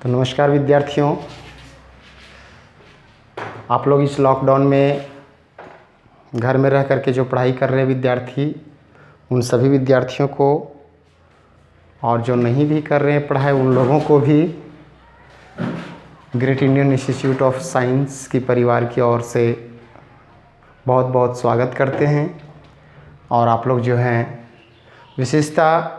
तो नमस्कार विद्यार्थियों, आप लोग इस लॉकडाउन में घर में रह कर के जो पढ़ाई कर रहे विद्यार्थी, उन सभी विद्यार्थियों को और जो नहीं भी कर रहे हैं पढ़ाई उन लोगों को भी great Indian institute of science की परिवार की ओर से बहुत बहुत स्वागत करते हैं। और आप लोग जो हैं विशेषतः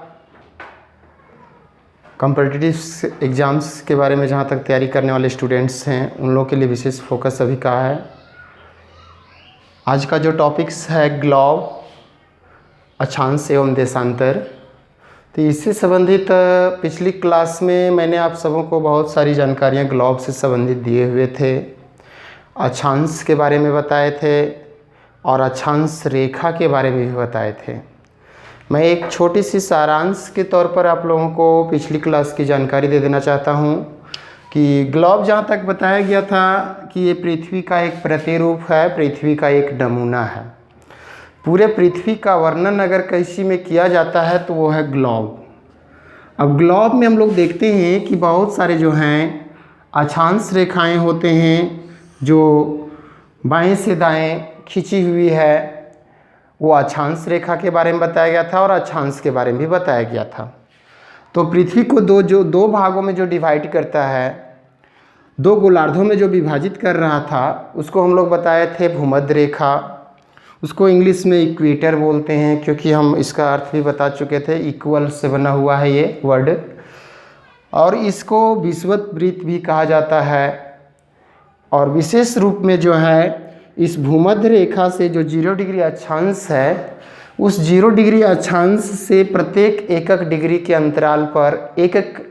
कॉम्पिटिटिव एग्ज़ाम्स के बारे में जहाँ तक तैयारी करने वाले स्टूडेंट्स हैं उन लोगों के लिए विशेष फोकस अभी का है। आज का जो टॉपिक्स है ग्लोब, अक्षांश एवं देशांतर। तो इससे संबंधित पिछली क्लास में मैंने आप सबों को बहुत सारी जानकारियाँ ग्लोब से संबंधित दिए हुए थे, अक्षांश के बारे में बताए थे और अक्षांश रेखा के बारे में भी बताए थे। मैं एक छोटी सी सारांश के तौर पर आप लोगों को पिछली क्लास की जानकारी दे देना चाहता हूँ कि ग्लोब जहाँ तक बताया गया था कि ये पृथ्वी का एक प्रतिरूप है, पृथ्वी का एक नमूना है। पूरे पृथ्वी का वर्णन अगर किसी में किया जाता है तो वो है ग्लोब। अब ग्लोब में हम लोग देखते हैं कि बहुत सारे जो हैं अक्षांश रेखाएं होते हैं जो बाएं से दाएं खिंची हुई है, वो अक्षांश रेखा के बारे में बताया गया था और अक्षांश के बारे में भी बताया गया था। तो पृथ्वी को दो भागों में जो डिवाइड करता है, दो गोलार्धों में जो विभाजित कर रहा था, उसको हम लोग बताए थे भूमध्य रेखा। उसको इंग्लिश में इक्वेटर बोलते हैं क्योंकि हम इसका अर्थ भी बता चुके थे, इक्वल से बना हुआ है ये वर्ड। और इसको विषुवत वृत्त भी कहा जाता है। और विशेष रूप में जो है इस भूमध्य रेखा से जो 0 डिग्री अक्षांश है, उस 0 डिग्री अक्षांश से प्रत्येक एकक डिग्री के अंतराल पर एकक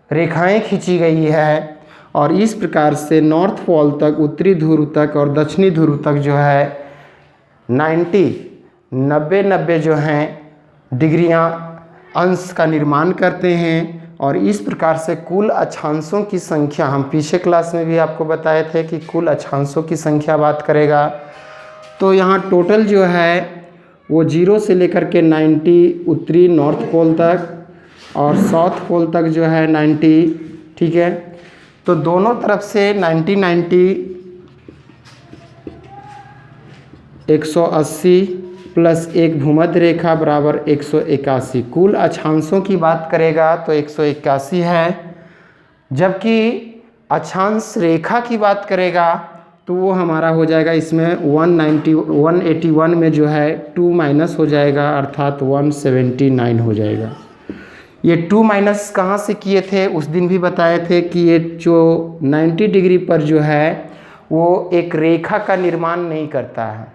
रेखाएं खींची गई है। और इस प्रकार से नॉर्थ पोल तक, उत्तरी ध्रुव तक और दक्षिणी ध्रुव तक जो है 90 जो हैं डिग्रियां अंश का निर्माण करते हैं। और इस प्रकार से कुल अक्षांशों की संख्या, हम पीछे क्लास में भी आपको बताए थे कि कुल अक्षांशों की संख्या बात करेगा तो यहाँ टोटल जो है वो 0 से लेकर के 90 उत्तरी नॉर्थ पोल तक और साउथ पोल तक जो है 90, ठीक है। तो दोनों तरफ से 90 180 प्लस एक भूमध्य रेखा बराबर 181। कुल अक्षांशों की बात करेगा तो 181 है। जबकि अक्षांश रेखा की बात करेगा तो वो हमारा हो जाएगा इसमें 181 में जो है 2 माइनस हो जाएगा, अर्थात 179 हो जाएगा। ये 2 माइनस कहाँ से किए थे उस दिन भी बताए थे कि ये जो 90 डिग्री पर जो है वो एक रेखा का निर्माण नहीं करता है,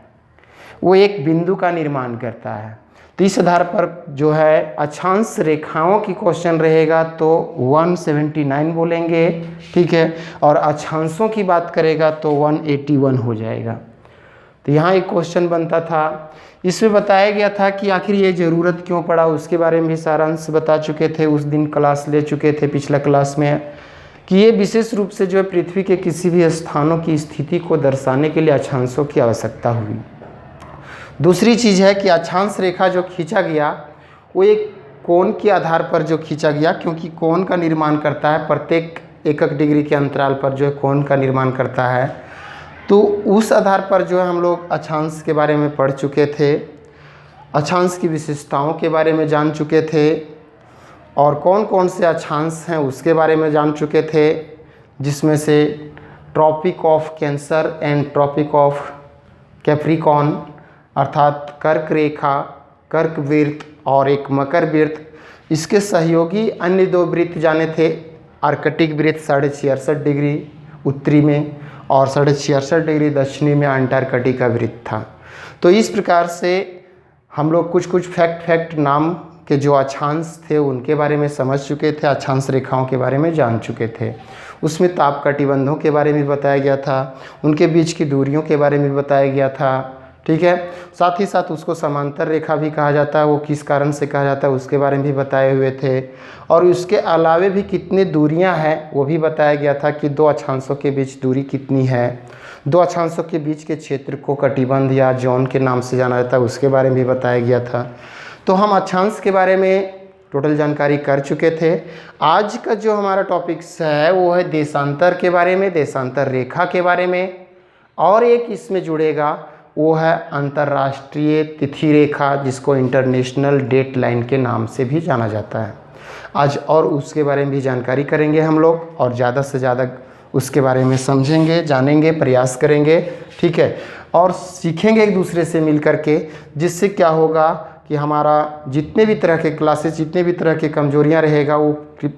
वो एक बिंदु का निर्माण करता है। तो इस आधार पर जो है अक्षांश रेखाओं की क्वेश्चन रहेगा तो 179 बोलेंगे, ठीक है। और अक्षांशों की बात करेगा तो 181 हो जाएगा। तो यहाँ एक क्वेश्चन बनता था, इसमें बताया गया था कि आखिर ये ज़रूरत क्यों पड़ा, उसके बारे में भी सारांश बता चुके थे, उस दिन क्लास ले चुके थे पिछला क्लास में, कि ये विशेष रूप से जो है पृथ्वी के किसी भी स्थानों की स्थिति को दर्शाने के लिए अक्षांशों की आवश्यकता हुई। दूसरी चीज़ है कि अक्षांश रेखा जो खींचा गया वो एक कोण के आधार पर जो खींचा गया, क्योंकि कोण का निर्माण करता है प्रत्येक एकक डिग्री के अंतराल पर जो है कोण का निर्माण करता है। तो उस आधार पर जो है हम लोग अक्षांश के बारे में पढ़ चुके थे, अक्षांश की विशेषताओं के बारे में जान चुके थे और कौन कौन से अक्षांश हैं उसके बारे में जान चुके थे, जिसमें से Tropic of Cancer and Tropic of Capricorn, अर्थात कर्क रेखा, कर्क वृत्त और एक मकर वृत्त। इसके सहयोगी अन्य 2 वृत्त जाने थे, आर्कटिक वृत्त 66.5 डिग्री उत्तरी में और 66.5 डिग्री दक्षिणी में अंटार्कटिका वृत्त था। तो इस प्रकार से हम लोग कुछ फैक्ट नाम के जो अक्षांश थे उनके बारे में समझ चुके थे, अक्षांश रेखाओं के बारे में जान चुके थे। उसमें ताप कटिबंधों के बारे में बताया गया था, उनके बीच की दूरियों के बारे में बताया गया था, ठीक है। साथ ही साथ उसको समांतर रेखा भी कहा जाता है, वो किस कारण से कहा जाता है उसके बारे में भी बताए हुए थे। और उसके अलावे भी कितनी दूरियां हैं वो भी बताया गया था कि 2 अक्षांशों के बीच दूरी कितनी है। 2 अक्षांशों के बीच के क्षेत्र को कटिबंध या जोन के नाम से जाना जाता है, उसके बारे में भी बताया गया था। तो हम अक्षांश के बारे में टोटल जानकारी कर चुके थे। आज का जो हमारा टॉपिक्स है वो है देशांतर के बारे में, देशांतर रेखा के बारे में, और एक इसमें जुड़ेगा वो है अंतर्राष्ट्रीय तिथि रेखा, जिसको इंटरनेशनल डेट लाइन के नाम से भी जाना जाता है आज, और उसके बारे में भी जानकारी करेंगे हम लोग, और ज़्यादा से ज़्यादा उसके बारे में समझेंगे, जानेंगे, प्रयास करेंगे, ठीक है, और सीखेंगे एक दूसरे से मिल कर के, जिससे क्या होगा कि हमारा जितने भी तरह के क्लासेस, जितने भी तरह की कमजोरियां रहेगा वो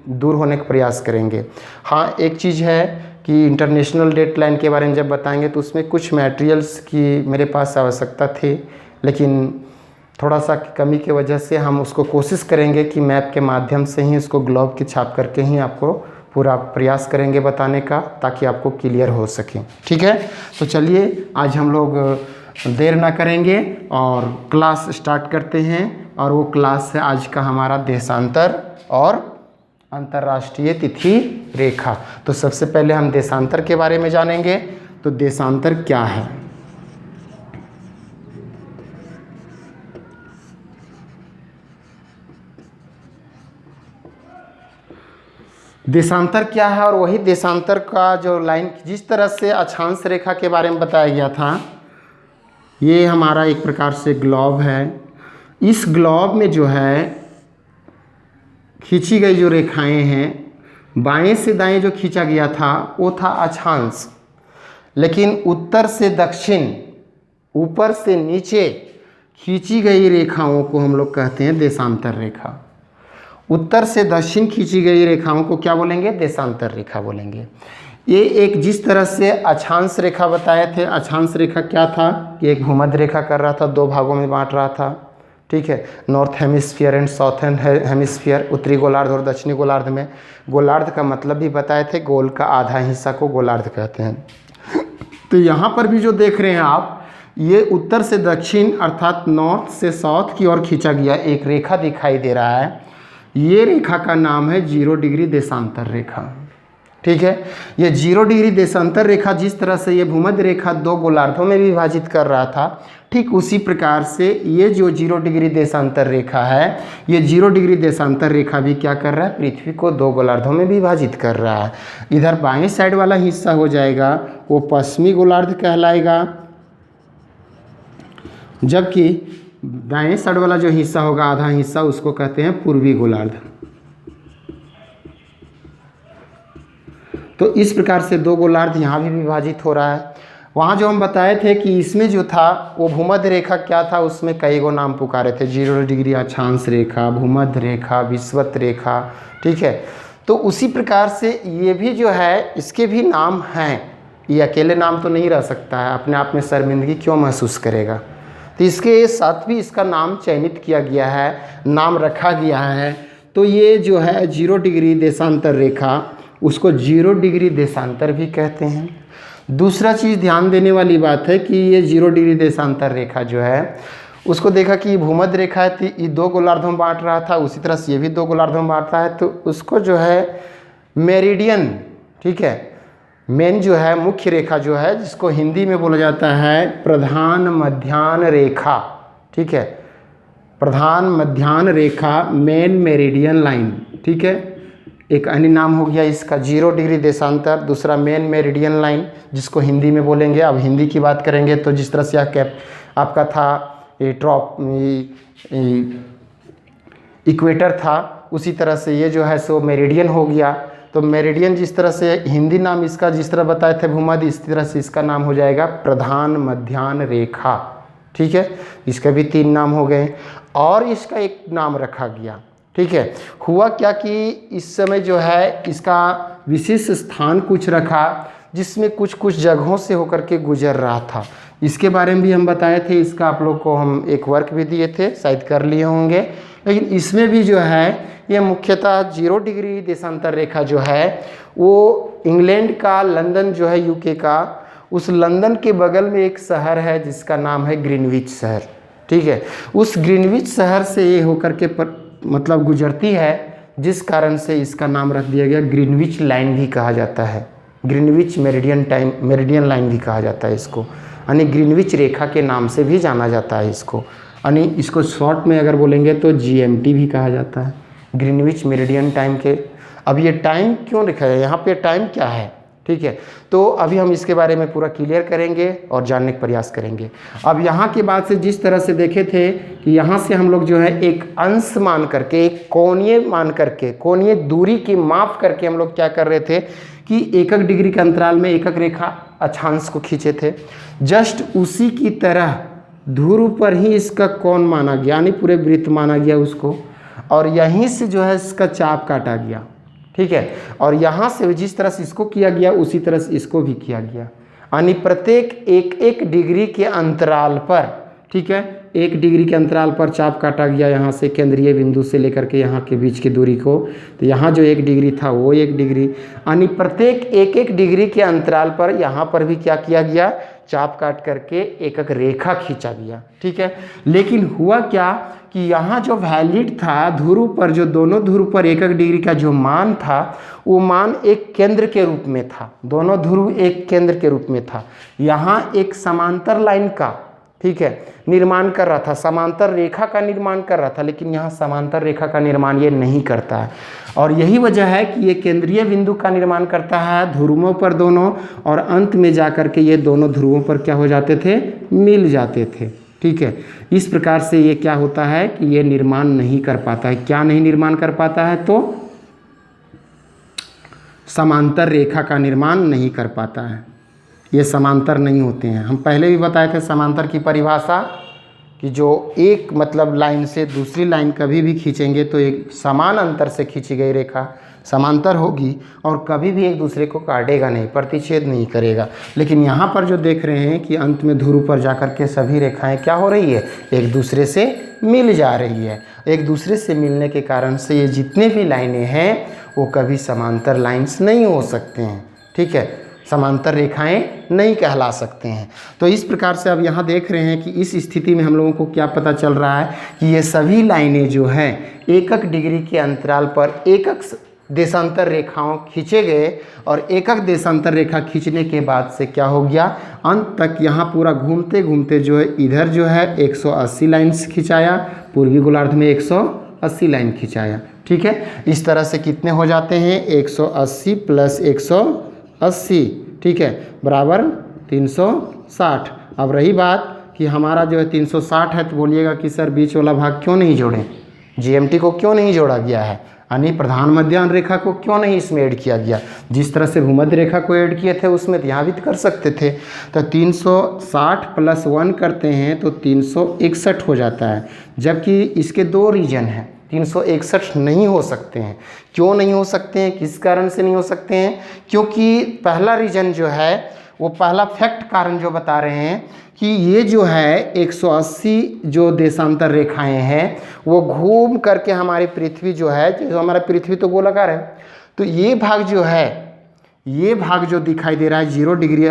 दूर होने का प्रयास करेंगे। हाँ, एक चीज़ है कि इंटरनेशनल डेट लाइन के बारे में जब बताएंगे तो उसमें कुछ मटेरियल्स की मेरे पास आवश्यकता थी, लेकिन थोड़ा सा कमी की वजह से हम उसको कोशिश करेंगे कि मैप के माध्यम से ही उसको ग्लोब की छाप करके ही आपको पूरा प्रयास करेंगे बताने का, ताकि आपको क्लियर हो सके, ठीक है। तो चलिए आज हम लोग देर ना करेंगे और क्लास स्टार्ट करते हैं, और वो क्लास है आज का हमारा देशांतर और अंतर्राष्ट्रीय तिथि रेखा। तो सबसे पहले हम देशांतर के बारे में जानेंगे। तो देशांतर क्या है? देशांतर क्या है, और वही देशांतर का जो लाइन, जिस तरह से अक्षांश रेखा के बारे में बताया गया था, ये हमारा एक प्रकार से ग्लोब है। इस ग्लोब में जो है खींची गई जो रेखाएं हैं, बाएं से दाएं जो खींचा गया था वो था अक्षांश, लेकिन उत्तर से दक्षिण, ऊपर से नीचे खींची गई रेखाओं को हम लोग कहते हैं देशांतर रेखा। उत्तर से दक्षिण खींची गई रेखाओं को क्या बोलेंगे? देशांतर रेखा बोलेंगे। ये एक जिस तरह से अक्षांश रेखा बताए थे, अक्षांश रेखा क्या था कि एक भूमध्य रेखा कर रहा था, दो भागों में बांट रहा था, ठीक है, north hemisphere and south hemisphere, उत्तरी गोलार्ध और दक्षिणी गोलार्ध में। गोलार्ध का मतलब भी बताए थे, गोल का आधा हिस्सा को गोलार्ध कहते हैं। तो यहाँ पर भी जो देख रहे हैं आप, ये उत्तर से दक्षिण अर्थात नॉर्थ से साउथ की ओर खींचा गया एक रेखा दिखाई दे रहा है। ये रेखा का नाम है 0 डिग्री देशांतर रेखा, ठीक है। ये 0 डिग्री देशांतर रेखा जिस तरह से ये भूमध्य रेखा दो गोलार्धों में विभाजित कर रहा था, ठीक उसी प्रकार से ये जो 0 डिग्री देशांतर रेखा है, ये 0 डिग्री देशांतर रेखा भी क्या कर रहा है? पृथ्वी को दो गोलार्धों में विभाजित कर रहा है। इधर बाएं साइड वाला हिस्सा हो जाएगा वो पश्चिमी गोलार्ध कहलाएगा, जबकि दाएं साइड वाला जो हिस्सा होगा, आधा हिस्सा, उसको कहते हैं पूर्वी गोलार्ध। तो इस प्रकार से दो गोलार्ध यहाँ भी विभाजित हो रहा है। वहाँ जो हम बताए थे कि इसमें जो था वो भूमध्य रेखा क्या था, उसमें कई गो नाम पुकारे थे, 0 डिग्री अक्षांश रेखा, भूमध्य रेखा, विषुवत रेखा, ठीक है। तो उसी प्रकार से ये भी जो है, इसके भी नाम हैं, ये अकेले नाम तो नहीं रह सकता है, अपने आप में शर्मिंदगी क्यों महसूस करेगा। तो इसके साथ भी इसका नाम चयनित किया गया है, नाम रखा गया है। तो ये जो है 0 डिग्री देशांतर रेखा, उसको 0 डिग्री देशांतर भी कहते हैं। दूसरा चीज़ ध्यान देने वाली बात है कि ये 0 डिग्री देशांतर रेखा जो है, उसको देखा कि भूमध्य रेखा है, ये दो गोलार्धों में बांट रहा था, उसी तरह से ये भी दो गोलार्धों में बांट रहा है, तो उसको जो है मेरिडियन, ठीक है, मेन जो है मुख्य रेखा जो है, जिसको हिंदी में बोला जाता है प्रधान मध्याह्न रेखा, ठीक है, प्रधान मध्याह्न रेखा, मेन मेरिडियन लाइन, ठीक है। एक अन्य नाम हो गया इसका 0 डिग्री देशांतर, दूसरा मेन मेरिडियन लाइन, जिसको हिंदी में बोलेंगे। अब हिंदी की बात करेंगे तो जिस तरह से आपका था ये इक्वेटर था, उसी तरह से ये जो है सो मेरिडियन हो गया। तो मेरिडियन जिस तरह से हिंदी नाम इसका जिस तरह बताए थे भूमध्य, इस तरह से इसका नाम हो जाएगा प्रधान मध्याह्न रेखा, ठीक है। इसके भी 3 नाम हो गए, और इसका एक नाम रखा गया, ठीक है। हुआ क्या कि इस समय जो है इसका विशिष्ट स्थान कुछ रखा, जिसमें कुछ कुछ जगहों से होकर के गुजर रहा था। इसके बारे में भी हम बताए थे, इसका आप लोग को हम एक वर्क भी दिए थे, शायद कर लिए होंगे। लेकिन इसमें भी जो है ये मुख्यतः 0 डिग्री देशांतर रेखा जो है वो इंग्लैंड का, लंदन जो है यूके का, उस लंदन के बगल में एक शहर है जिसका नाम है ग्रीनविच शहर, ठीक है। उस ग्रीनविच शहर से ये होकर के मतलब गुजरती है, जिस कारण से इसका नाम रख दिया गया ग्रीनविच लाइन भी कहा जाता है, ग्रीनविच मेरिडियन लाइन भी कहा जाता है इसको, यानी ग्रीनविच रेखा के नाम से भी जाना जाता है इसको, यानी इसको शॉर्ट में अगर बोलेंगे तो GMT भी कहा जाता है, ग्रीनविच मेरिडियन टाइम के। अब ये टाइम क्यों लिखा है यहाँ पे, टाइम क्या है, ठीक है। तो अभी हम इसके बारे में पूरा क्लियर करेंगे और जानने का प्रयास करेंगे। अब यहाँ के बाद से जिस तरह से देखे थे कि यहाँ से हम लोग जो है एक अंश मान करके, एक कोणीय मान करके, कोणीय दूरी की माप करके हम लोग क्या कर रहे थे कि एकक डिग्री के अंतराल में एकक रेखा अक्षांश को खींचे थे। जस्ट उसी की तरह ध्रुव पर ही इसका कोण माना गया, यानी पूरे वृत्त माना गया उसको, और यहीं से जो है इसका चाप काटा गया, ठीक है। और यहाँ से जिस तरह से इसको किया गया उसी तरह से इसको भी किया गया, यानी प्रत्येक एक एक डिग्री के अंतराल पर, ठीक है, 1 डिग्री के अंतराल पर चाप काटा गया यहाँ से केंद्रीय बिंदु से लेकर के यहाँ के बीच की दूरी को। तो यहाँ जो 1 डिग्री था वो 1 डिग्री, यानी प्रत्येक एक एक डिग्री के अंतराल पर यहाँ पर भी क्या किया गया, चाप काट करके एकक रेखा खींचा गया, ठीक है। लेकिन हुआ क्या कि यहाँ जो वैलिड था ध्रुव पर, जो दोनों ध्रुव पर एकक डिग्री का जो मान था वो मान एक केंद्र के रूप में था, दोनों ध्रुव एक केंद्र के रूप में था। यहाँ एक समांतर लाइन का, ठीक है, निर्माण कर रहा था, समांतर रेखा का निर्माण कर रहा था, लेकिन यहाँ समांतर रेखा का निर्माण ये नहीं करता है। और यही वजह है कि ये केंद्रीय बिंदु का निर्माण करता है ध्रुवों पर दोनों, और अंत में जाकर के ये दोनों ध्रुवों पर क्या हो जाते थे, मिल जाते थे, ठीक है। इस प्रकार से ये क्या होता है कि ये निर्माण नहीं कर पाता है। क्या नहीं निर्माण कर पाता है, तो समांतर रेखा का निर्माण नहीं कर पाता है, ये समांतर नहीं होते हैं। हम पहले भी बताए थे समांतर की परिभाषा कि जो एक मतलब लाइन से दूसरी लाइन कभी भी खींचेंगे तो एक समान अंतर से खींची गई रेखा समांतर होगी और कभी भी एक दूसरे को काटेगा नहीं, प्रतिच्छेद नहीं करेगा। लेकिन यहाँ पर जो देख रहे हैं कि अंत में ध्रुव पर जाकर के सभी रेखाएं क्या हो रही है, एक दूसरे से मिल जा रही है। एक दूसरे से मिलने के कारण से ये जितने भी लाइनें हैं वो कभी समांतर लाइन्स नहीं हो सकते हैं, ठीक है, समांतर रेखाएं नहीं कहला सकते हैं। तो इस प्रकार से अब यहाँ देख रहे हैं कि इस स्थिति में हम लोगों को क्या पता चल रहा है कि ये सभी लाइनें जो हैं एकक डिग्री के अंतराल पर एकक देशांतर रेखाओं खींचे गए, और एकक देशांतर रेखा खींचने के बाद से क्या हो गया, अंत तक यहाँ पूरा घूमते घूमते जो है इधर जो है 180 लाइन्स खिंचाया, पूर्वी गोलार्ध में 180 लाइन खिंचाया, ठीक है। इस तरह से कितने हो जाते हैं, 180 प्लस 180, ठीक है, बराबर 360। अब रही बात कि हमारा जो है 360 है, तो बोलिएगा कि सर बीच वाला भाग क्यों नहीं जोड़ें, जीएमटी को क्यों नहीं जोड़ा गया है, यानी प्रधान मध्याह्न रेखा को क्यों नहीं इसमें ऐड किया गया। जिस तरह से भूमध्य रेखा को ऐड किए थे उसमें तो यहाँ भी कर सकते थे। तो 360 प्लस 1 करते हैं तो 361 हो जाता है, जबकि इसके 2 रीजन हैं, 361 नहीं हो सकते हैं। क्यों नहीं हो सकते हैं, किस कारण से नहीं हो सकते हैं, क्योंकि पहला रीजन जो है वो पहला फैक्ट कारण जो बता रहे हैं कि ये जो है 180 जो देशांतर रेखाएं हैं वो घूम करके हमारी पृथ्वी जो है, जो हमारा पृथ्वी तो गोलाकार है, तो ये भाग जो है, ये भाग जो दिखाई दे रहा है 0 डिग्री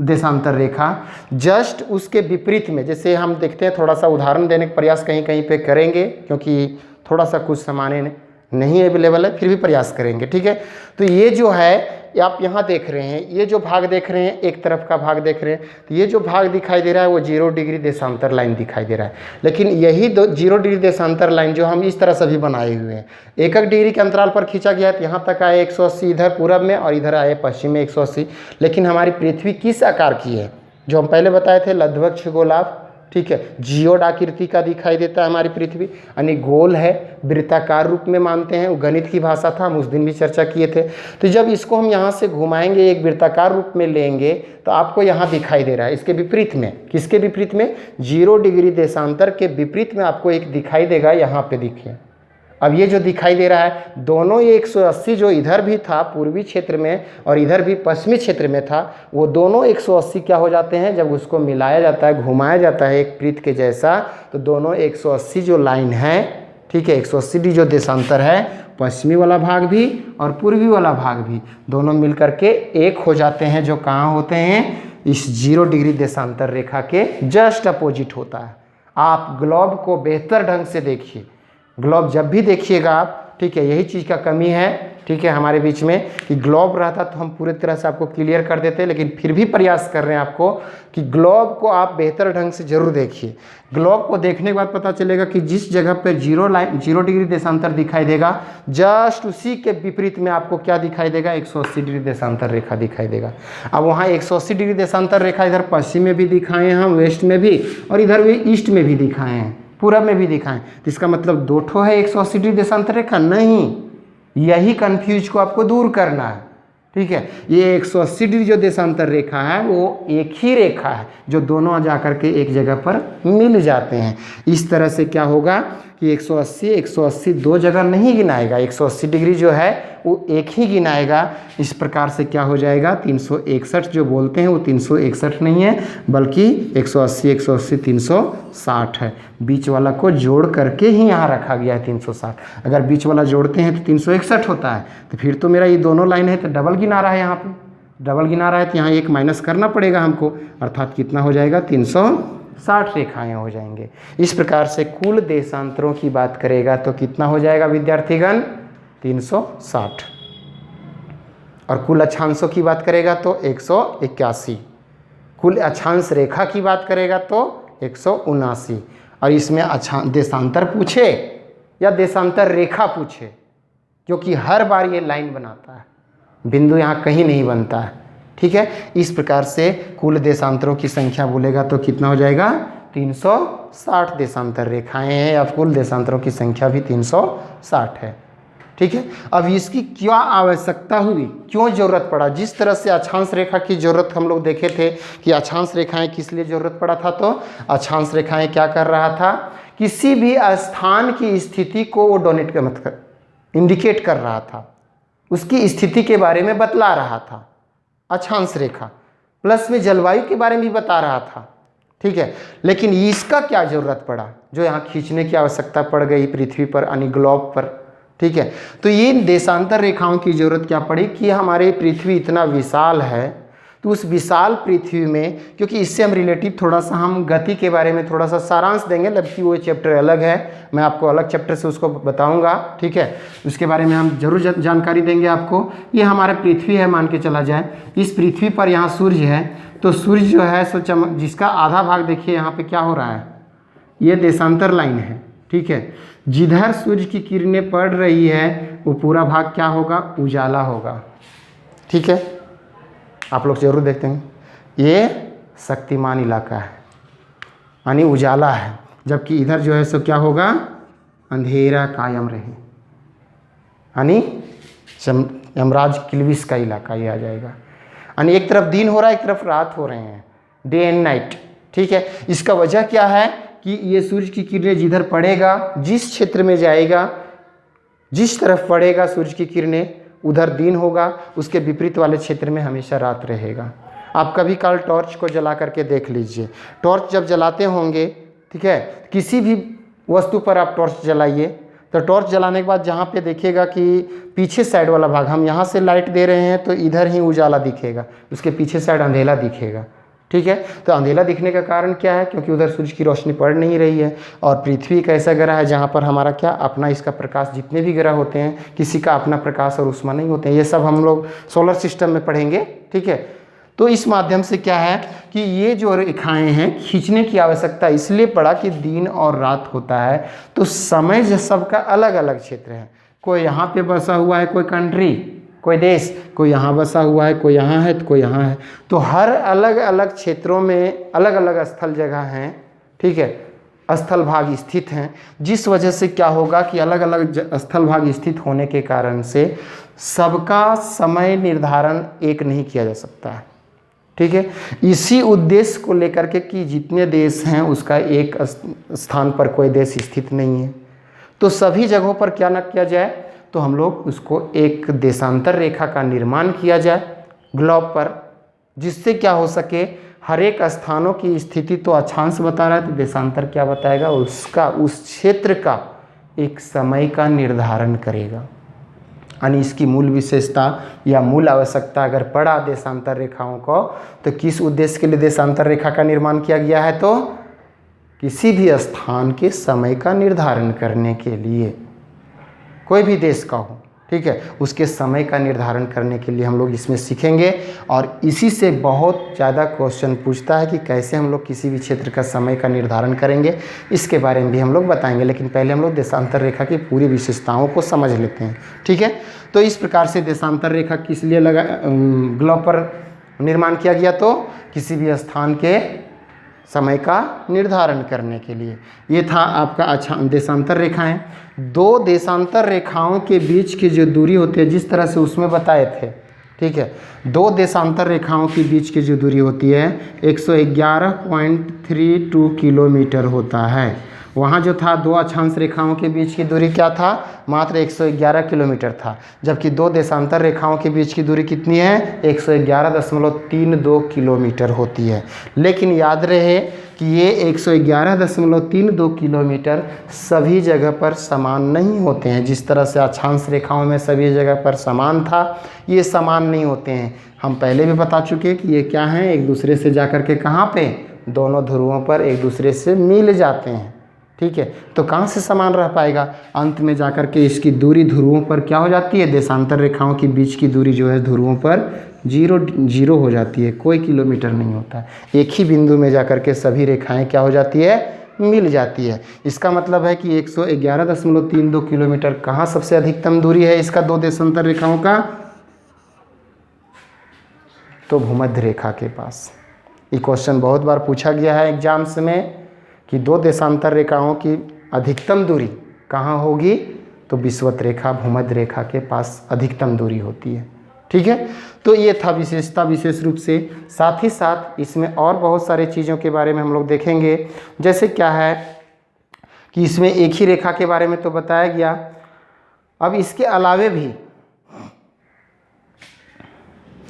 देशांतर रेखा, जस्ट उसके विपरीत में, जैसे हम देखते हैं, थोड़ा सा उदाहरण देने का प्रयास कहीं कहीं पे करेंगे क्योंकि थोड़ा सा कुछ सामान्य नहीं अवेलेबल है, फिर भी प्रयास करेंगे, ठीक है। तो ये जो है आप यहाँ देख रहे हैं, ये जो भाग देख रहे हैं, एक तरफ का भाग देख रहे हैं, तो ये जो भाग दिखाई दे रहा है वो 0 डिग्री देशांतर लाइन दिखाई दे रहा है। लेकिन यही 0 डिग्री देशांतर लाइन जो हम इस तरह से भी बनाए हुए हैं, एकक डिग्री के अंतराल पर खींचा गया, तो यहाँ तक आए 180 इधर पूरब में और इधर आए पश्चिम में 180। लेकिन हमारी पृथ्वी किस आकार की है, जो हम पहले बताए थे लघुवक्ष गोलाभ, ठीक है, जियोड आकृति का दिखाई देता है हमारी पृथ्वी, यानी गोल है, वृत्ताकार रूप में मानते हैं। वो गणित की भाषा था, हम उस दिन भी चर्चा किए थे। तो जब इसको हम यहाँ से घुमाएंगे, एक वृत्ताकार रूप में लेंगे, तो आपको यहाँ दिखाई दे रहा है इसके विपरीत में, किसके विपरीत में, 0 डिग्री देशांतर के विपरीत में आपको एक दिखाई देगा, यहाँ पे देखिए। अब ये जो दिखाई दे रहा है, दोनों ये 180 जो इधर भी था पूर्वी क्षेत्र में और इधर भी पश्चिमी क्षेत्र में था, वो दोनों 180 क्या हो जाते हैं, जब उसको मिलाया जाता है, घुमाया जाता है एक वृत्त के जैसा, तो दोनों 180 जो लाइन है, ठीक है, 180 डिग्री जो देशांतर है, पश्चिमी वाला भाग भी और पूर्वी वाला भाग भी, दोनों मिल करके एक हो जाते हैं, जो कहाँ होते हैं, इस 0 डिग्री देशांतर रेखा के जस्ट अपोजिट होता है। आप ग्लोब को बेहतर ढंग से देखिए, ग्लोब जब भी देखिएगा आप, ठीक है, यही चीज़ का कमी है, ठीक है, हमारे बीच में कि ग्लोब रहता तो हम पूरी तरह से आपको क्लियर कर देते, लेकिन फिर भी प्रयास कर रहे हैं आपको कि ग्लोब को आप बेहतर ढंग से जरूर देखिए। ग्लोब को देखने के बाद पता चलेगा कि जिस जगह पर 0 डिग्री देशांतर दिखाई देगा, जस्ट उसी के विपरीत में आपको क्या दिखाई देगा, 180 डिग्री देशांतर रेखा दिखाई देगा। अब वहाँ 180 डिग्री देशांतर रेखा इधर पश्चिम में भी दिखाए हैं हम, वेस्ट में भी, और इधर भी ईस्ट में भी दिखाए हैं, पूरब में भी दिखाएं। तो इसका मतलब 2 ठो है 180 डिग्री देशांतर रेखा? नहीं, यही कंफ्यूज को आपको दूर करना है, ठीक है। ये 180 डिग्री जो देशांतर रेखा है वो एक ही रेखा है जो दोनों जाकर के एक जगह पर मिल जाते हैं। इस तरह से क्या होगा कि 180 दो जगह नहीं गिनाएगा, 180 डिग्री जो है वो एक ही गिनाएगा। इस प्रकार से क्या हो जाएगा, 361 जो बोलते हैं वो 361 नहीं है, बल्कि 180 360 है। बीच वाला को जोड़ करके ही यहाँ रखा गया है 360। अगर बीच वाला जोड़ते हैं तो 361 होता है, तो फिर तो मेरा ये दोनों लाइन है तो डबल गिना रहा है, यहाँ पे डबल गिना रहा है तो यहाँ एक माइनस करना पड़ेगा हमको, अर्थात कितना हो जाएगा, 360 रेखाएं हो जाएंगे। इस प्रकार से कुल देशांतरों की बात करेगा तो कितना हो जाएगा विद्यार्थीगण, 360। और कुल अक्षांशों की बात करेगा तो 181। कुल अक्षांश रेखा की बात करेगा तो 179। और इसमें देशांतर पूछे या देशांतर रेखा पूछे, क्योंकि हर बार ये लाइन बनाता है, बिंदु यहाँ कहीं नहीं बनता है, ठीक है। इस प्रकार से कुल देशांतरों की संख्या बोलेगा तो कितना हो जाएगा, 360 देशांतर रेखाएं हैं, या कुल देशांतरों की संख्या भी 360 है, ठीक है। अब इसकी क्या आवश्यकता हुई, क्यों जरूरत पड़ा? जिस तरह से अक्षांश रेखा की जरूरत हम लोग देखे थे कि अक्षांश रेखाएं किस लिए जरूरत पड़ा था, तो अक्षांश रेखाएं क्या कर रहा था, किसी भी स्थान की स्थिति को वो डोनेट कर मतलब इंडिकेट कर रहा था, उसकी स्थिति के बारे में बतला रहा था अक्षांश रेखा, प्लस में जलवायु के बारे में भी बता रहा था, ठीक है। लेकिन इसका क्या जरूरत पड़ा, जो यहाँ खींचने की आवश्यकता पड़ गई पृथ्वी पर यानी ग्लोब पर, ठीक है। तो ये देशांतर रेखाओं की जरूरत क्या पड़ी कि हमारे पृथ्वी इतना विशाल है, तो उस विशाल पृथ्वी में, क्योंकि इससे हम रिलेटिव थोड़ा सा हम गति के बारे में थोड़ा सा सारांश देंगे, जबकि वो चैप्टर अलग है, मैं आपको अलग चैप्टर से उसको बताऊंगा, ठीक है। उसके बारे में हम जरूर जानकारी देंगे आपको। ये हमारा पृथ्वी है मान के चला जाए, इस पृथ्वी पर यहाँ सूर्य है, तो सूर्य जो है सो जिसका आधा भाग देखिए यहाँ पे क्या हो रहा है, ये देशांतर लाइन है, ठीक है। जिधर सूर्य की किरणें पड़ रही है वो पूरा भाग क्या होगा, उजाला होगा, ठीक है। आप लोग जरूर देखते हैं, ये शक्तिमान इलाका है यानी उजाला है, जबकि इधर जो है सो क्या होगा, अंधेरा कायम रहे यानी यमराज किल्विस का इलाका ये आ जाएगा। यानी एक तरफ दिन हो रहा है, एक तरफ रात हो रहे हैं, डे एंड नाइट, ठीक है। इसका वजह क्या है कि ये सूर्य की किरणें जिधर पड़ेगा, जिस क्षेत्र में जाएगा, जिस तरफ पड़ेगा सूर्य की किरणें उधर दिन होगा, उसके विपरीत वाले क्षेत्र में हमेशा रात रहेगा। आप कभी कल टॉर्च को जला करके देख लीजिए, टॉर्च जब जलाते होंगे, ठीक है, किसी भी वस्तु पर आप टॉर्च जलाइए, तो टॉर्च जलाने के बाद जहाँ पे देखिएगा कि पीछे साइड वाला भाग, हम यहाँ से लाइट दे रहे हैं तो इधर ही उजाला दिखेगा, उसके पीछे साइड अंधेला दिखेगा, ठीक है। तो अंधेला दिखने का कारण क्या है, क्योंकि उधर सूर्य की रोशनी पड़ नहीं रही है। और पृथ्वी एक ऐसा ग्रह है जहाँ पर हमारा क्या अपना इसका प्रकाश, जितने भी ग्रह होते हैं किसी का अपना प्रकाश और ऊष्मा नहीं होते हैं, ये सब हम लोग सोलर सिस्टम में पढ़ेंगे, ठीक है। तो इस माध्यम से क्या है कि ये जो रेखाएं हैं खींचने की आवश्यकता इसलिए पड़ा कि दिन और रात होता है, तो समय जो सबका अलग अलग क्षेत्र है, कोई यहाँ पे बसा हुआ है, कोई कंट्री, कोई देश, कोई यहाँ बसा हुआ है, कोई यहाँ है तो कोई यहाँ है, तो हर अलग अलग क्षेत्रों में अलग अलग स्थल जगह हैं, ठीक है, स्थल भाग स्थित हैं, जिस वजह से क्या होगा कि अलग अलग स्थल भाग स्थित होने के कारण से सबका समय निर्धारण एक नहीं किया जा सकता है, ठीक है। इसी उद्देश्य को लेकर के कि जितने देश हैं उसका एक स्थान पर कोई देश स्थित नहीं है, तो सभी जगहों पर क्या न किया जाए, तो हम लोग उसको एक देशांतर रेखा का निर्माण किया जाए ग्लोब पर, जिससे क्या हो सके, हर एक स्थानों की स्थिति तो अक्षांश बता रहा है, तो देशांतर क्या बताएगा, उसका उस क्षेत्र का एक समय का निर्धारण करेगा। यानी इसकी मूल विशेषता या मूल आवश्यकता अगर पड़ा देशांतर रेखाओं को, तो किस उद्देश्य के लिए देशांतर रेखा का निर्माण किया गया है, तो किसी भी स्थान के समय का निर्धारण करने के लिए, कोई भी देश का हो, ठीक है, उसके समय का निर्धारण करने के लिए हम लोग इसमें सीखेंगे। और इसी से बहुत ज़्यादा क्वेश्चन पूछता है कि कैसे हम लोग किसी भी क्षेत्र का समय का निर्धारण करेंगे, इसके बारे में भी हम लोग बताएंगे। लेकिन पहले हम लोग देशांतर रेखा की पूरी विशेषताओं को समझ लेते हैं। ठीक है, तो इस प्रकार से देशांतर रेखा किस लिए ग्लोब पर निर्माण किया गया, तो किसी भी स्थान के समय का निर्धारण करने के लिए। ये था आपका देशांतर रेखाएं। दो देशांतर रेखाओं के बीच की जो दूरी होती है, जिस तरह से उसमें बताए थे, ठीक है, दो देशांतर रेखाओं के बीच की जो दूरी होती है 111.32 किलोमीटर होता है। वहाँ जो था दो अक्षांश रेखाओं के बीच की दूरी क्या था, मात्र 111 किलोमीटर था। जबकि दो देशांतर रेखाओं के बीच की दूरी कितनी है, 111.32 किलोमीटर होती है। लेकिन याद रहे कि ये 111.32 किलोमीटर सभी जगह पर समान नहीं होते हैं। जिस तरह से अक्षांश रेखाओं में सभी जगह पर समान था, ये समान नहीं होते हैं। हम पहले भी बता चुके कि ये क्या हैं, एक दूसरे से जाकर के कहाँ पे, दोनों ध्रुवों पर एक दूसरे से मिल जाते हैं। ठीक है, तो कहाँ से समान रह पाएगा, अंत में जाकर के इसकी दूरी ध्रुवों पर क्या हो जाती है, देशांतर रेखाओं के बीच की दूरी जो है ध्रुवों पर जीरो हो जाती है, कोई किलोमीटर नहीं होता है। एक ही बिंदु में जाकर के सभी रेखाएं क्या हो जाती है, मिल जाती है। इसका मतलब है कि 111.32 किलोमीटर कहाँ सबसे अधिकतम दूरी है इसका दो देशांतर रेखाओं का, तो भूमध्य रेखा के पास। ये क्वेश्चन बहुत बार पूछा गया है एग्जाम्स में कि दो देशांतर रेखाओं की अधिकतम दूरी कहाँ होगी, तो विषुवत रेखा भूमध्य रेखा के पास अधिकतम दूरी होती है। ठीक है, तो ये था विशेषता विशेष रूप से। साथ ही साथ इसमें और बहुत सारे चीज़ों के बारे में हम लोग देखेंगे। जैसे क्या है कि इसमें एक ही रेखा के बारे में तो बताया गया, अब इसके अलावे भी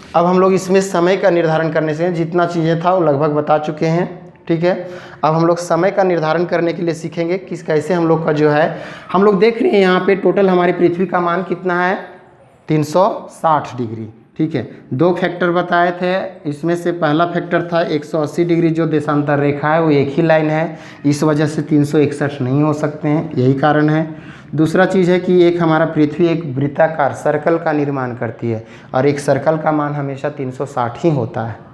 अब हम लोग इसमें समय का निर्धारण करने से, जितना चीज़ें था वो लगभग बता चुके हैं। ठीक है, अब हम लोग समय का निर्धारण करने के लिए सीखेंगे कि कैसे हम लोग का जो है, हम लोग देख रहे हैं यहाँ पे टोटल हमारी पृथ्वी का मान कितना है, 360 डिग्री। ठीक है, दो फैक्टर बताए थे, इसमें से पहला फैक्टर था 180 डिग्री, जो देशांतर रेखा है वो एक ही लाइन है, इस वजह से 361 नहीं हो सकते हैं, यही कारण है। दूसरा चीज़ है कि एक हमारा पृथ्वी एक वृत्ताकार सर्कल का निर्माण करती है, और एक सर्कल का मान हमेशा 360 ही होता है।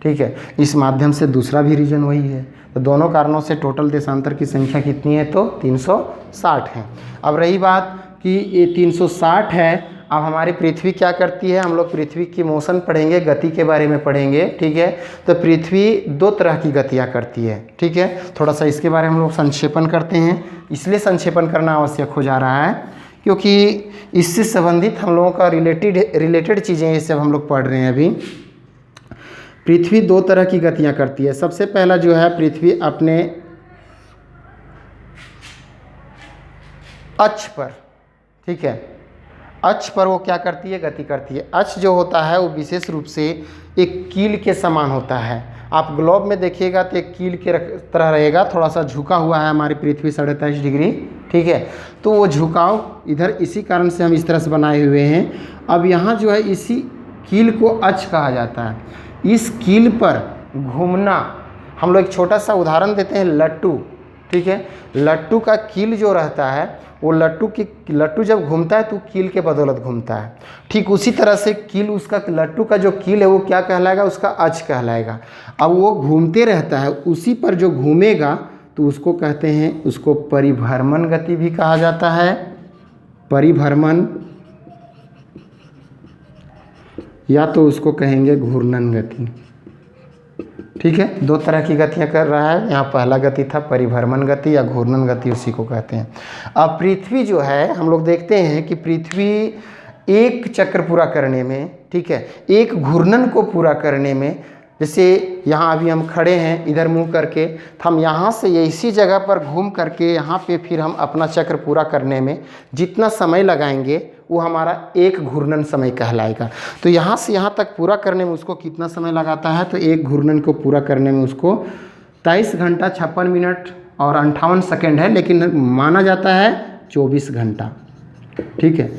ठीक है, इस माध्यम से दूसरा भी रीजन वही है। तो दोनों कारणों से टोटल देशांतर की संख्या कितनी है, तो 360 है। अब रही बात कि ये 360 है, अब हमारी पृथ्वी क्या करती है, हम लोग पृथ्वी की मोशन पढ़ेंगे, गति के बारे में पढ़ेंगे। ठीक है, तो पृथ्वी दो तरह की गतियाँ करती है। ठीक है, थोड़ा सा इसके बारे में हम लोग संक्षेपण करते हैं, इसलिए संक्षेपण करना आवश्यक हो जा रहा है क्योंकि इससे संबंधित हम लोगों का रिलेटेड चीज़ें ये सब हम लोग पढ़ रहे हैं अभी। पृथ्वी दो तरह की गतियाँ करती है। सबसे पहला जो है, पृथ्वी अपने अक्ष पर, ठीक है, अक्ष पर वो क्या करती है, गति करती है। अक्ष जो होता है वो विशेष रूप से एक कील के समान होता है। आप ग्लोब में देखिएगा तो एक कील के तरह रहेगा, थोड़ा सा झुका हुआ है हमारी पृथ्वी 23.5 डिग्री। ठीक है, तो वो झुकाव इधर इसी कारण से हम इस तरह से बनाए हुए हैं। अब यहाँ जो है इसी कील को अक्ष कहा जाता है। इस कील पर घूमना, हम लोग एक छोटा सा उदाहरण देते हैं, लट्टू। ठीक है, लट्टू का कील जो रहता है, वो लट्टू जब घूमता है तो कील के बदौलत घूमता है। ठीक उसी तरह से कील, उसका लट्टू का जो कील है वो क्या कहलाएगा, उसका अक्ष कहलाएगा। अब वो घूमते रहता है, उसी पर जो घूमेगा तो उसको कहते हैं, उसको परिभ्रमण गति भी कहा जाता है, परिभ्रमण, या तो उसको कहेंगे घूर्णन गति। ठीक है, दो तरह की गतियाँ कर रहा है। यहाँ पहला गति था परिभ्रमण गति या घूर्णन गति, उसी को कहते हैं। अब पृथ्वी जो है, हम लोग देखते हैं कि पृथ्वी एक चक्र पूरा करने में, ठीक है, एक घूर्णन को पूरा करने में, जैसे यहाँ अभी हम खड़े हैं इधर मुंह करके, तो हम यहाँ से इसी जगह पर घूम करके यहाँ पे फिर हम अपना चक्र पूरा करने में जितना समय लगाएंगे वो हमारा एक घूर्णन समय कहलाएगा। तो यहाँ से यहाँ तक पूरा करने में उसको कितना समय लगाता है, तो एक घूर्णन को पूरा करने में उसको 23 घंटा 56 मिनट और 58 सेकेंड है, लेकिन माना जाता है 24 घंटा। ठीक है,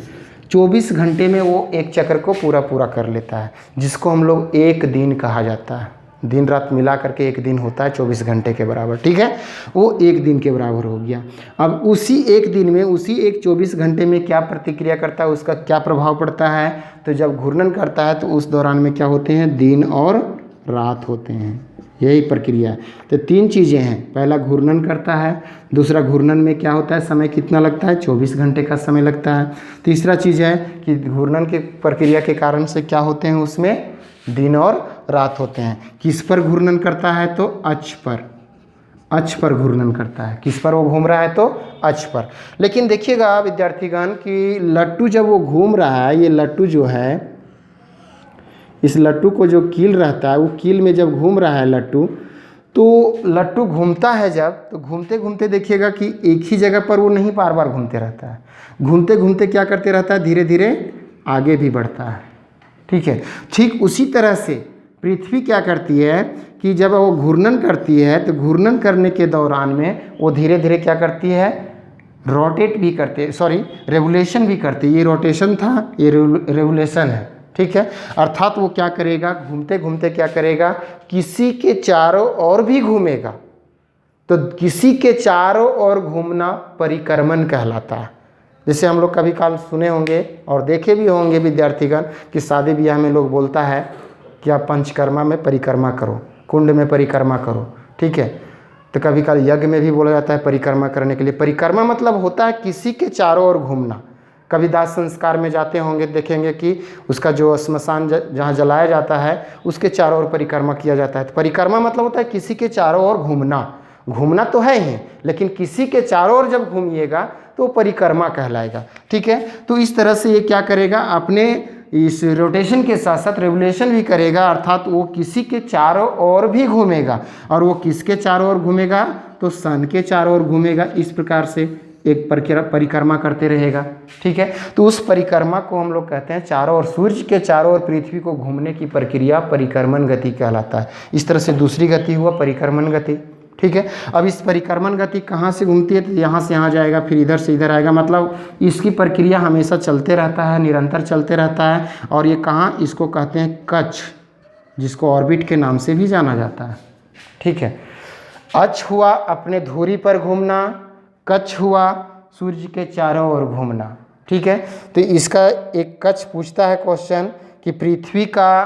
24 घंटे में वो एक चक्र को पूरा कर लेता है, जिसको हम लोग एक दिन कहा जाता है। दिन रात मिला करके एक दिन होता है 24 घंटे के बराबर, ठीक है, वो एक दिन के बराबर हो गया। अब उसी एक दिन में, उसी एक 24 घंटे में क्या प्रतिक्रिया करता है, उसका क्या प्रभाव पड़ता है, तो जब घूर्णन करता है तो उस दौरान में क्या होते हैं, दिन और रात होते हैं, यही प्रक्रिया है। तो 3 चीज़ें हैं, पहला घूर्णन करता है, दूसरा घूर्णन में क्या होता है, समय कितना लगता है, 24 घंटे का समय लगता है। तीसरा चीज़ है कि घूर्णन के प्रक्रिया के कारण से क्या होते हैं, उसमें दिन और रात होते हैं। किस पर घूर्णन करता है, तो अक्ष पर, अक्ष पर घूर्णन करता है। किस पर वो घूम रहा है, तो अक्ष पर। लेकिन देखिएगा विद्यार्थीगण कि लट्टू जब वो घूम रहा है, ये लट्टू जो है, इस लट्टू को जो कील रहता है, वो कील में जब घूम रहा है लट्टू, तो लट्टू घूमता है जब, तो घूमते घूमते देखिएगा कि एक ही जगह पर वो नहीं बार बार घूमते रहता है, घूमते घूमते क्या करते रहता है, धीरे धीरे आगे भी बढ़ता है, ठीक है। ठीक उसी तरह से पृथ्वी क्या करती है कि जब वो घूर्णन करती है, तो घूर्णन करने के दौरान में वो धीरे धीरे क्या करती है, रोटेट भी करते, सॉरी रेवोल्यूशन भी करती है। ये रोटेशन था, ये रेवोल्यूशन है, ठीक है। अर्थात वो क्या करेगा, घूमते घूमते क्या करेगा, किसी के चारों ओर भी घूमेगा। तो किसी के चारों ओर घूमना परिक्रमण कहलाता है। जैसे हम लोग कभी काल सुने होंगे और देखे भी होंगे विद्यार्थीगण कि शादी ब्याह में लोग बोलता है कि आप पंचकर्मा में परिक्रमा करो, कुंड में परिक्रमा करो, ठीक है। तो कभी काल यज्ञ में भी बोला जाता है परिक्रमा करने के लिए। परिक्रमा मतलब होता है किसी के चारों ओर घूमना। कभी दाह संस्कार में जाते होंगे, देखेंगे कि उसका जो श्मशान जहाँ जलाया जाता है, उसके चारों ओर परिक्रमा किया जाता है। तो परिक्रमा मतलब होता है किसी के चारों ओर घूमना। घूमना तो है ही, लेकिन किसी के चारों ओर जब घूमिएगा तो परिक्रमा कहलाएगा, ठीक है। तो इस तरह से ये क्या करेगा, अपने इस रोटेशन के साथ साथ रेवोल्यूशन भी करेगा, अर्थात वो किसी के चारों ओर भी घूमेगा। और वो किसके चारों ओर घूमेगा, तो सन के चारों ओर घूमेगा। इस प्रकार से एक परिक्रमा करते रहेगा, ठीक है। तो उस परिक्रमा को हम लोग कहते हैं चारों ओर, सूर्य के चारों ओर पृथ्वी को घूमने की प्रक्रिया परिक्रमण गति कहलाता है। इस तरह से दूसरी गति हुआ परिक्रमण गति, ठीक है। अब इस परिक्रमण गति कहाँ से घूमती है, तो यहाँ से यहाँ जाएगा, फिर इधर से इधर आएगा, मतलब इसकी प्रक्रिया हमेशा चलते रहता है, निरंतर चलते रहता है। और ये कहाँ, इसको कहते हैं कक्ष, जिसको ऑर्बिट के नाम से भी जाना जाता है, ठीक है। अक्ष हुआ अपने धुरी पर घूमना, कक्ष हुआ सूर्य के चारों ओर घूमना, ठीक है। तो इसका एक कक्ष पूछता है क्वेश्चन कि पृथ्वी का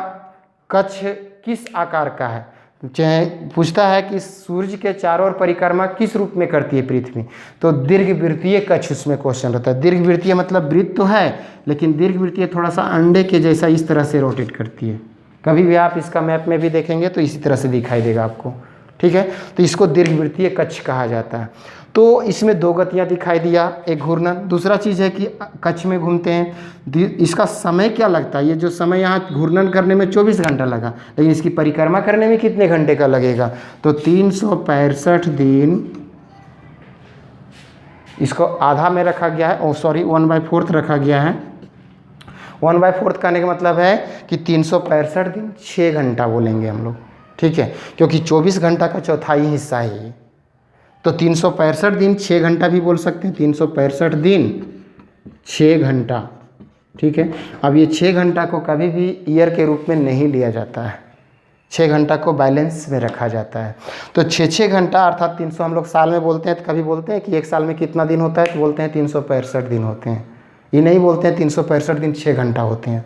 कक्ष किस आकार का है। चाहे पूछता है कि सूर्य के चारों ओर परिक्रमा किस रूप में करती है पृथ्वी, तो दीर्घवृत्तीय कक्ष उसमें क्वेश्चन रहता है। दीर्घवृत्तीय मतलब वृत्त तो है, लेकिन दीर्घवृत्तीय थोड़ा सा अंडे के जैसा इस तरह से रोटेट करती है। कभी भी आप इसका मैप में भी देखेंगे तो इसी तरह से दिखाई देगा आपको, ठीक है। तो इसको दीर्घवृत्तीय कक्ष कहा जाता है। तो इसमें 2 गतियाँ दिखाई दिया, एक घूर्णन, दूसरा चीज़ है कि कक्ष में घूमते हैं। इसका समय क्या लगता है, ये जो समय यहाँ घूर्णन करने में 24 घंटा लगा, लेकिन इसकी परिक्रमा करने में कितने घंटे का लगेगा, तो 365 दिन। इसको आधा में रखा गया है, सॉरी 1/4 रखा गया है। 1/4 कहने का मतलब है कि 365 दिन 6 घंटा बोलेंगे हम लोग, ठीक है, क्योंकि 24 घंटा का चौथाई हिस्सा है ये। तो 365 दिन 6 घंटा भी बोल सकते हैं, 365 दिन 6 घंटा, ठीक है। अब ये 6 घंटा को कभी भी ईयर के रूप में नहीं लिया जाता है, 6 घंटा को बैलेंस में रखा जाता है। तो 6 घंटा अर्थात 300 हम लोग साल में बोलते हैं, तो कभी बोलते हैं कि एक साल में कितना दिन होता है, तो बोलते हैं 365 दिन होते हैं। ये नहीं बोलते हैं 365 दिन 6 घंटा होते हैं।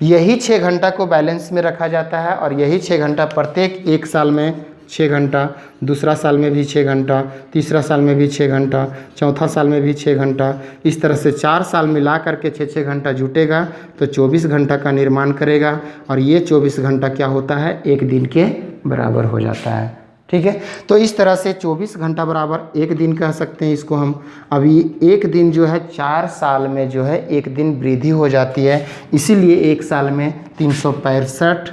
यही 6 घंटा को बैलेंस में रखा जाता है, और यही 6 घंटा प्रत्येक एक साल में 6 घंटा, दूसरा साल में भी 6 घंटा, तीसरा साल में भी 6 घंटा, चौथा साल में भी 6 घंटा, इस तरह से 4 साल मिला करके 6 घंटा जुटेगा तो 24 घंटा का निर्माण करेगा। और ये 24 घंटा क्या होता है, एक दिन के बराबर हो जाता है, ठीक है। तो इस तरह से 24 घंटा बराबर एक दिन कह सकते हैं इसको हम। अभी एक दिन जो है 4 साल में जो है एक दिन वृद्धि हो जाती है, इसीलिए एक साल में 365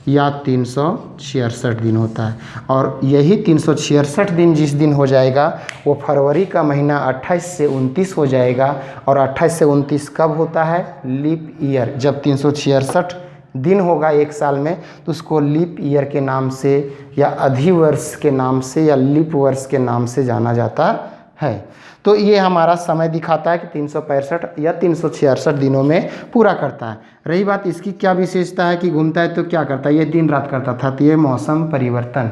या 366 दिन होता है। और यही 366 दिन जिस दिन हो जाएगा वो फरवरी का महीना 28 से 29 हो जाएगा। और 28 से 29 कब होता है, लीप ईयर। जब 366 दिन होगा एक साल में तो उसको लीप ईयर के नाम से या अधिवर्ष के नाम से या लीप वर्ष के नाम से जाना जाता है। तो ये हमारा समय दिखाता है कि 365 या 366 दिनों में पूरा करता है। रही बात इसकी क्या विशेषता है कि घूमता है तो क्या करता है, ये दिन रात करता था, तो ये मौसम परिवर्तन,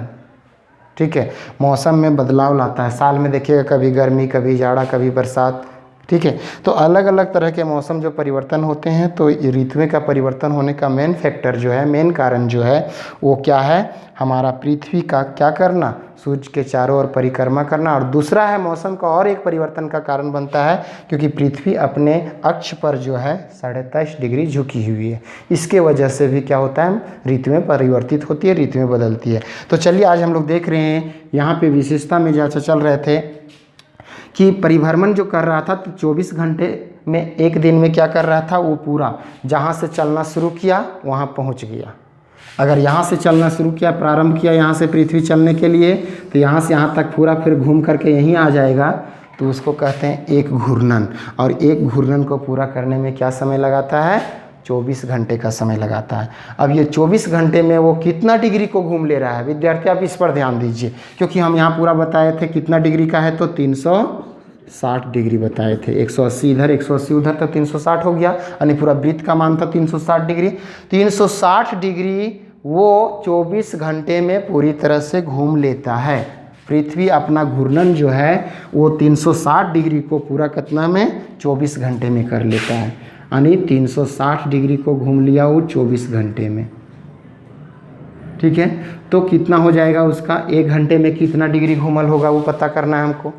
ठीक है, मौसम में बदलाव लाता है। साल में देखिएगा कभी गर्मी, कभी जाड़ा, कभी बरसात, ठीक है। तो अलग अलग तरह के मौसम जो परिवर्तन होते हैं, तो ऋतुएं का परिवर्तन होने का मेन फैक्टर जो है, मेन कारण जो है वो क्या है, हमारा पृथ्वी का क्या करना, सूर्य के चारों ओर परिक्रमा करना। और दूसरा है मौसम का और एक परिवर्तन का कारण बनता है क्योंकि पृथ्वी अपने अक्ष पर जो है 23.5 डिग्री झुकी हुई है। इसके वजह से भी क्या होता है, ऋतुएं परिवर्तित होती है, ऋतुएं बदलती है। तो चलिए आज हम लोग देख रहे हैं यहाँ पे विशेषता में जैसा चल रहे थे कि परिभ्रमण जो कर रहा था तो 24 घंटे में एक दिन में क्या कर रहा था, वो पूरा जहाँ से चलना शुरू किया वहाँ पहुँच गया। अगर यहाँ से चलना शुरू किया, प्रारंभ किया यहाँ से पृथ्वी चलने के लिए, तो यहाँ से यहाँ तक पूरा फिर घूम करके यहीं आ जाएगा, तो उसको कहते हैं एक घूर्णन। और एक घूर्णन को पूरा करने में क्या समय लगाता है, 24 घंटे का समय लगाता है। अब ये 24 घंटे में वो कितना डिग्री को घूम ले रहा है, विद्यार्थी आप इस पर ध्यान दीजिए, क्योंकि हम यहाँ पूरा बताए थे कितना डिग्री का है, तो 360 डिग्री बताए थे। 180 इधर 180 उधर, तो 360 हो गया, यानी पूरा वृत्त का मान था 360 डिग्री। 360 डिग्री वो 24 घंटे में पूरी तरह से घूम लेता है। पृथ्वी अपना घूर्णन जो है वो 360 डिग्री को पूरा कितना में, 24 घंटे में कर लेता है, यानी 360 डिग्री को घूम लिया वो 24 घंटे में, ठीक है। तो कितना हो जाएगा उसका, 1 घंटे में कितना डिग्री घूमल होगा वो पता करना है हमको।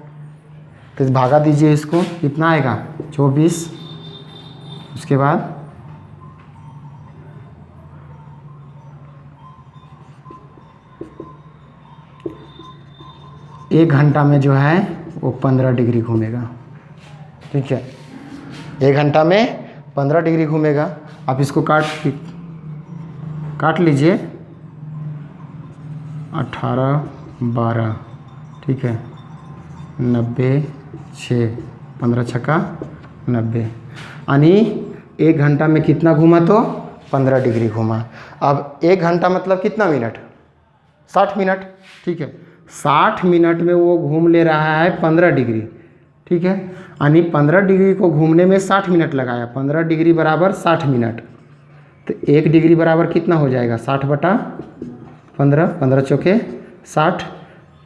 तो भागा दीजिए इसको, कितना आएगा 24, उसके बाद 1 घंटा में जो है वो 15 डिग्री घूमेगा, ठीक है। 1 घंटा में 15 डिग्री घूमेगा। आप इसको काट लीजिए, 18 12, ठीक है, 90 6, 15 छक्का 90, यानी 1 घंटा में कितना घूमा, तो 15 डिग्री घूमा। अब 1 घंटा मतलब कितना मिनट, 60 मिनट, ठीक है। 60 मिनट में वो घूम ले रहा है 15 डिग्री, ठीक है, यानी 15 डिग्री को घूमने में 60 मिनट लगाया। 15 डिग्री बराबर 60 मिनट, तो 1 डिग्री बराबर कितना हो जाएगा, 60 बटा 15, 15 चौके 60,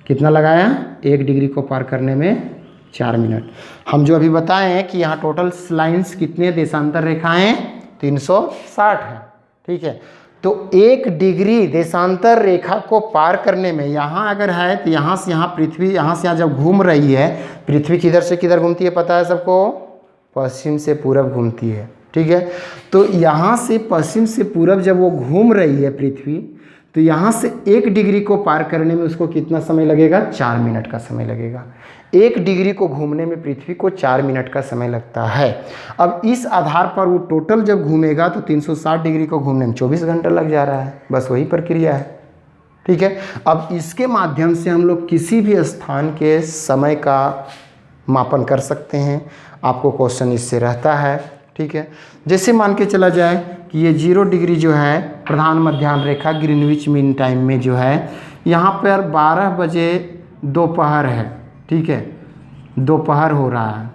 कितना लगाया, 1 डिग्री को पार करने में 4 मिनट। हम जो अभी बताए हैं कि यहाँ टोटल लाइन्स कितने देशांतर रेखाएं 360 है, ठीक है। तो 1 डिग्री देशांतर रेखा को पार करने में, यहाँ अगर है तो यहाँ से यहाँ पृथ्वी, यहाँ से यहाँ जब घूम रही है, पृथ्वी किधर से किधर घूमती है पता है सबको, पश्चिम से पूरब घूमती है, ठीक है। तो यहाँ से पश्चिम से पूरब जब वो घूम रही है पृथ्वी, तो यहाँ से 1 डिग्री को पार करने में उसको कितना समय लगेगा, 4 मिनट का समय लगेगा। 1 डिग्री को घूमने में पृथ्वी को 4 मिनट का समय लगता है। अब इस आधार पर वो टोटल जब घूमेगा तो 360 डिग्री को घूमने में 24 घंटा लग जा रहा है, बस वही प्रक्रिया है, ठीक है। अब इसके माध्यम से हम लोग किसी भी स्थान के समय का मापन कर सकते हैं। आपको क्वेश्चन इससे रहता है, ठीक है। जैसे मान के चला जाए कि ये 0 डिग्री जो है प्रधान मध्याह्न रेखा ग्रीनविच मीन टाइम में जो है, यहाँ पर 12 बजे दोपहर है, ठीक है, दोपहर हो रहा है।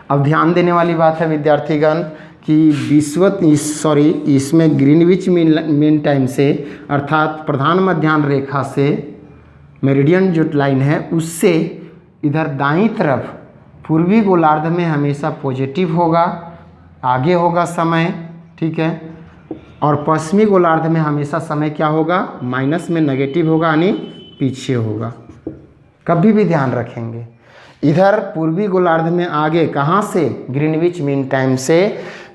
अब ध्यान देने वाली बात है विद्यार्थीगण कि इसमें ग्रीनविच मीन टाइम से, अर्थात प्रधान मध्याह्न रेखा से मेरिडियन जो लाइन है उससे इधर दाईं तरफ पूर्वी गोलार्ध में हमेशा पॉजिटिव होगा, आगे होगा समय, ठीक है, और पश्चिमी गोलार्ध में हमेशा समय क्या होगा, माइनस में नेगेटिव होगा, यानी पीछे होगा। कभी भी ध्यान रखेंगे, इधर पूर्वी गोलार्ध में आगे, कहाँ से, ग्रीनविच मीन टाइम से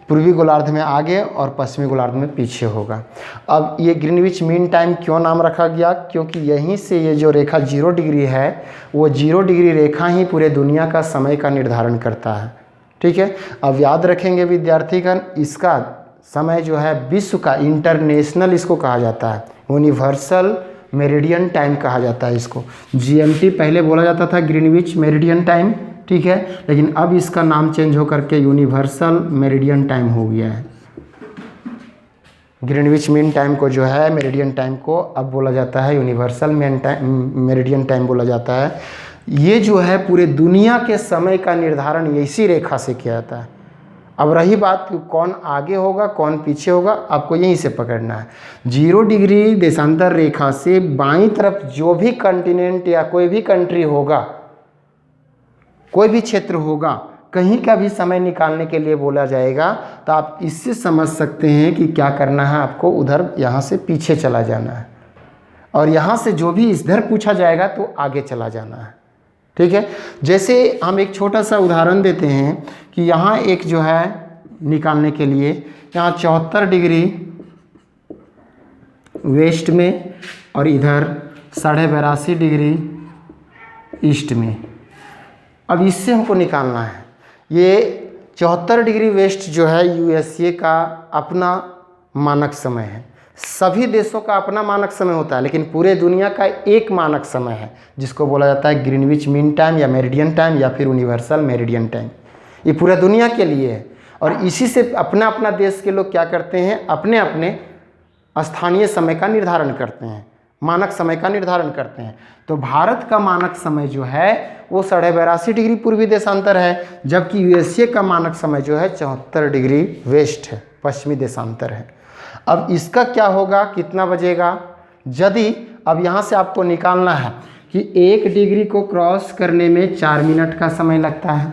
पूर्वी गोलार्ध में आगे और पश्चिमी गोलार्ध में पीछे होगा। अब ये ग्रीनविच मीन टाइम क्यों नाम रखा गया, क्योंकि यहीं से ये जो रेखा 0 डिग्री है, वो 0 डिग्री रेखा ही पूरे दुनिया का समय का निर्धारण करता है, ठीक है। अब याद रखेंगे विद्यार्थीगण, इसका समय जो है विश्व का इंटरनेशनल इसको कहा जाता है, यूनिवर्सल मेरिडियन टाइम कहा जाता है इसको। GMT पहले बोला जाता था ग्रीनविच मेरिडियन टाइम, ठीक है, लेकिन अब इसका नाम चेंज होकर के यूनिवर्सल मेरिडियन टाइम हो गया है। ग्रीनविच मीन टाइम को जो है, मेरिडियन टाइम को अब बोला जाता है यूनिवर्सल मेरिडियन टाइम बोला जाता है। ये जो है पूरे दुनिया के समय का निर्धारण इसी रेखा से किया जाता है। अब रही बात कि कौन आगे होगा कौन पीछे होगा, आपको यहीं से पकड़ना है। 0 डिग्री देशांतर रेखा से बाईं तरफ जो भी कॉन्टिनेंट या कोई भी कंट्री होगा, कोई भी क्षेत्र होगा, कहीं का भी समय निकालने के लिए बोला जाएगा तो आप इससे समझ सकते हैं कि क्या करना है आपको, उधर यहाँ से पीछे चला जाना है और यहाँ से जो भी इधर पूछा जाएगा तो आगे चला जाना है। ठीक है, जैसे हम एक छोटा सा उदाहरण देते हैं कि यहाँ एक जो है निकालने के लिए यहाँ 74 डिग्री वेस्ट में और इधर 82.5 डिग्री ईस्ट में। अब इससे हमको निकालना है। ये 74 डिग्री वेस्ट जो है यूएसए का अपना मानक समय है। सभी देशों का अपना मानक समय होता है, लेकिन पूरे दुनिया का एक मानक समय है जिसको बोला जाता है ग्रीनविच मीन टाइम या मेरिडियन टाइम या फिर यूनिवर्सल मेरिडियन टाइम। ये पूरा दुनिया के लिए है और इसी से अपना अपना देश के लोग क्या करते हैं, अपने अपने स्थानीय समय का निर्धारण करते हैं, मानक समय का निर्धारण करते हैं। तो भारत का मानक समय जो है वो 82.5 डिग्री पूर्वी देशांतर है, जबकि यूएसए का मानक समय जो है 74 डिग्री वेस्ट है, पश्चिमी देशांतर है। अब इसका क्या होगा, कितना बजेगा? यदि अब यहाँ से आपको निकालना है कि 1 डिग्री को क्रॉस करने में 4 मिनट का समय लगता है,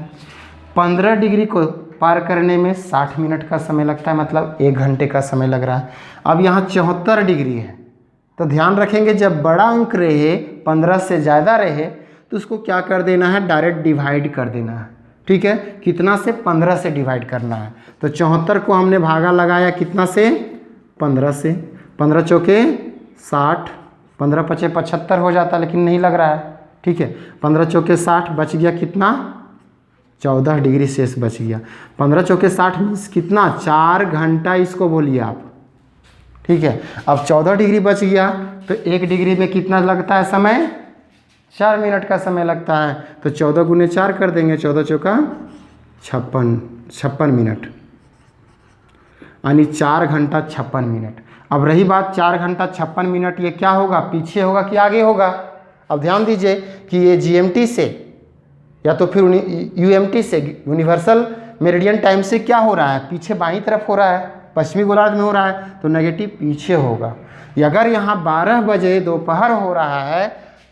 15 डिग्री को पार करने में 60 मिनट का समय लगता है, मतलब 1 घंटे का समय लग रहा है। अब यहाँ 74 डिग्री है, तो ध्यान रखेंगे जब बड़ा अंक रहे 15 से ज़्यादा रहे तो उसको क्या कर देना है, डायरेक्ट डिवाइड कर देना है। ठीक है, कितना से? 15 से डिवाइड करना है। तो 74 को हमने भागा लगाया कितना से? 15 से। 15 चौके 60, 15 पचे 75 हो जाता, लेकिन नहीं लग रहा है। ठीक है, 15 चौके 60, बच गया कितना? 14 डिग्री शेष बच गया। 15 चौके 60 मीन्स कितना? 4 घंटा इसको बोलिए आप। ठीक है, अब 14 डिग्री बच गया तो 1 डिग्री में कितना लगता है समय? 4 मिनट का समय लगता है। तो 14 गुने 4 कर देंगे, 14 चौका 56 मिनट, यानी 4 घंटा 56 मिनट। अब रही बात 4 घंटा 56 मिनट, ये क्या होगा, पीछे होगा कि आगे होगा? अब ध्यान दीजिए कि ये जीएमटी से या तो फिर यूएमटी से, यूनिवर्सल मेरिडियन टाइम से क्या हो रहा है, पीछे बाईं तरफ हो रहा है, पश्चिमी गोलार्ध में हो रहा है, तो नेगेटिव पीछे होगा। अगर यहाँ 12 बजे दोपहर हो रहा है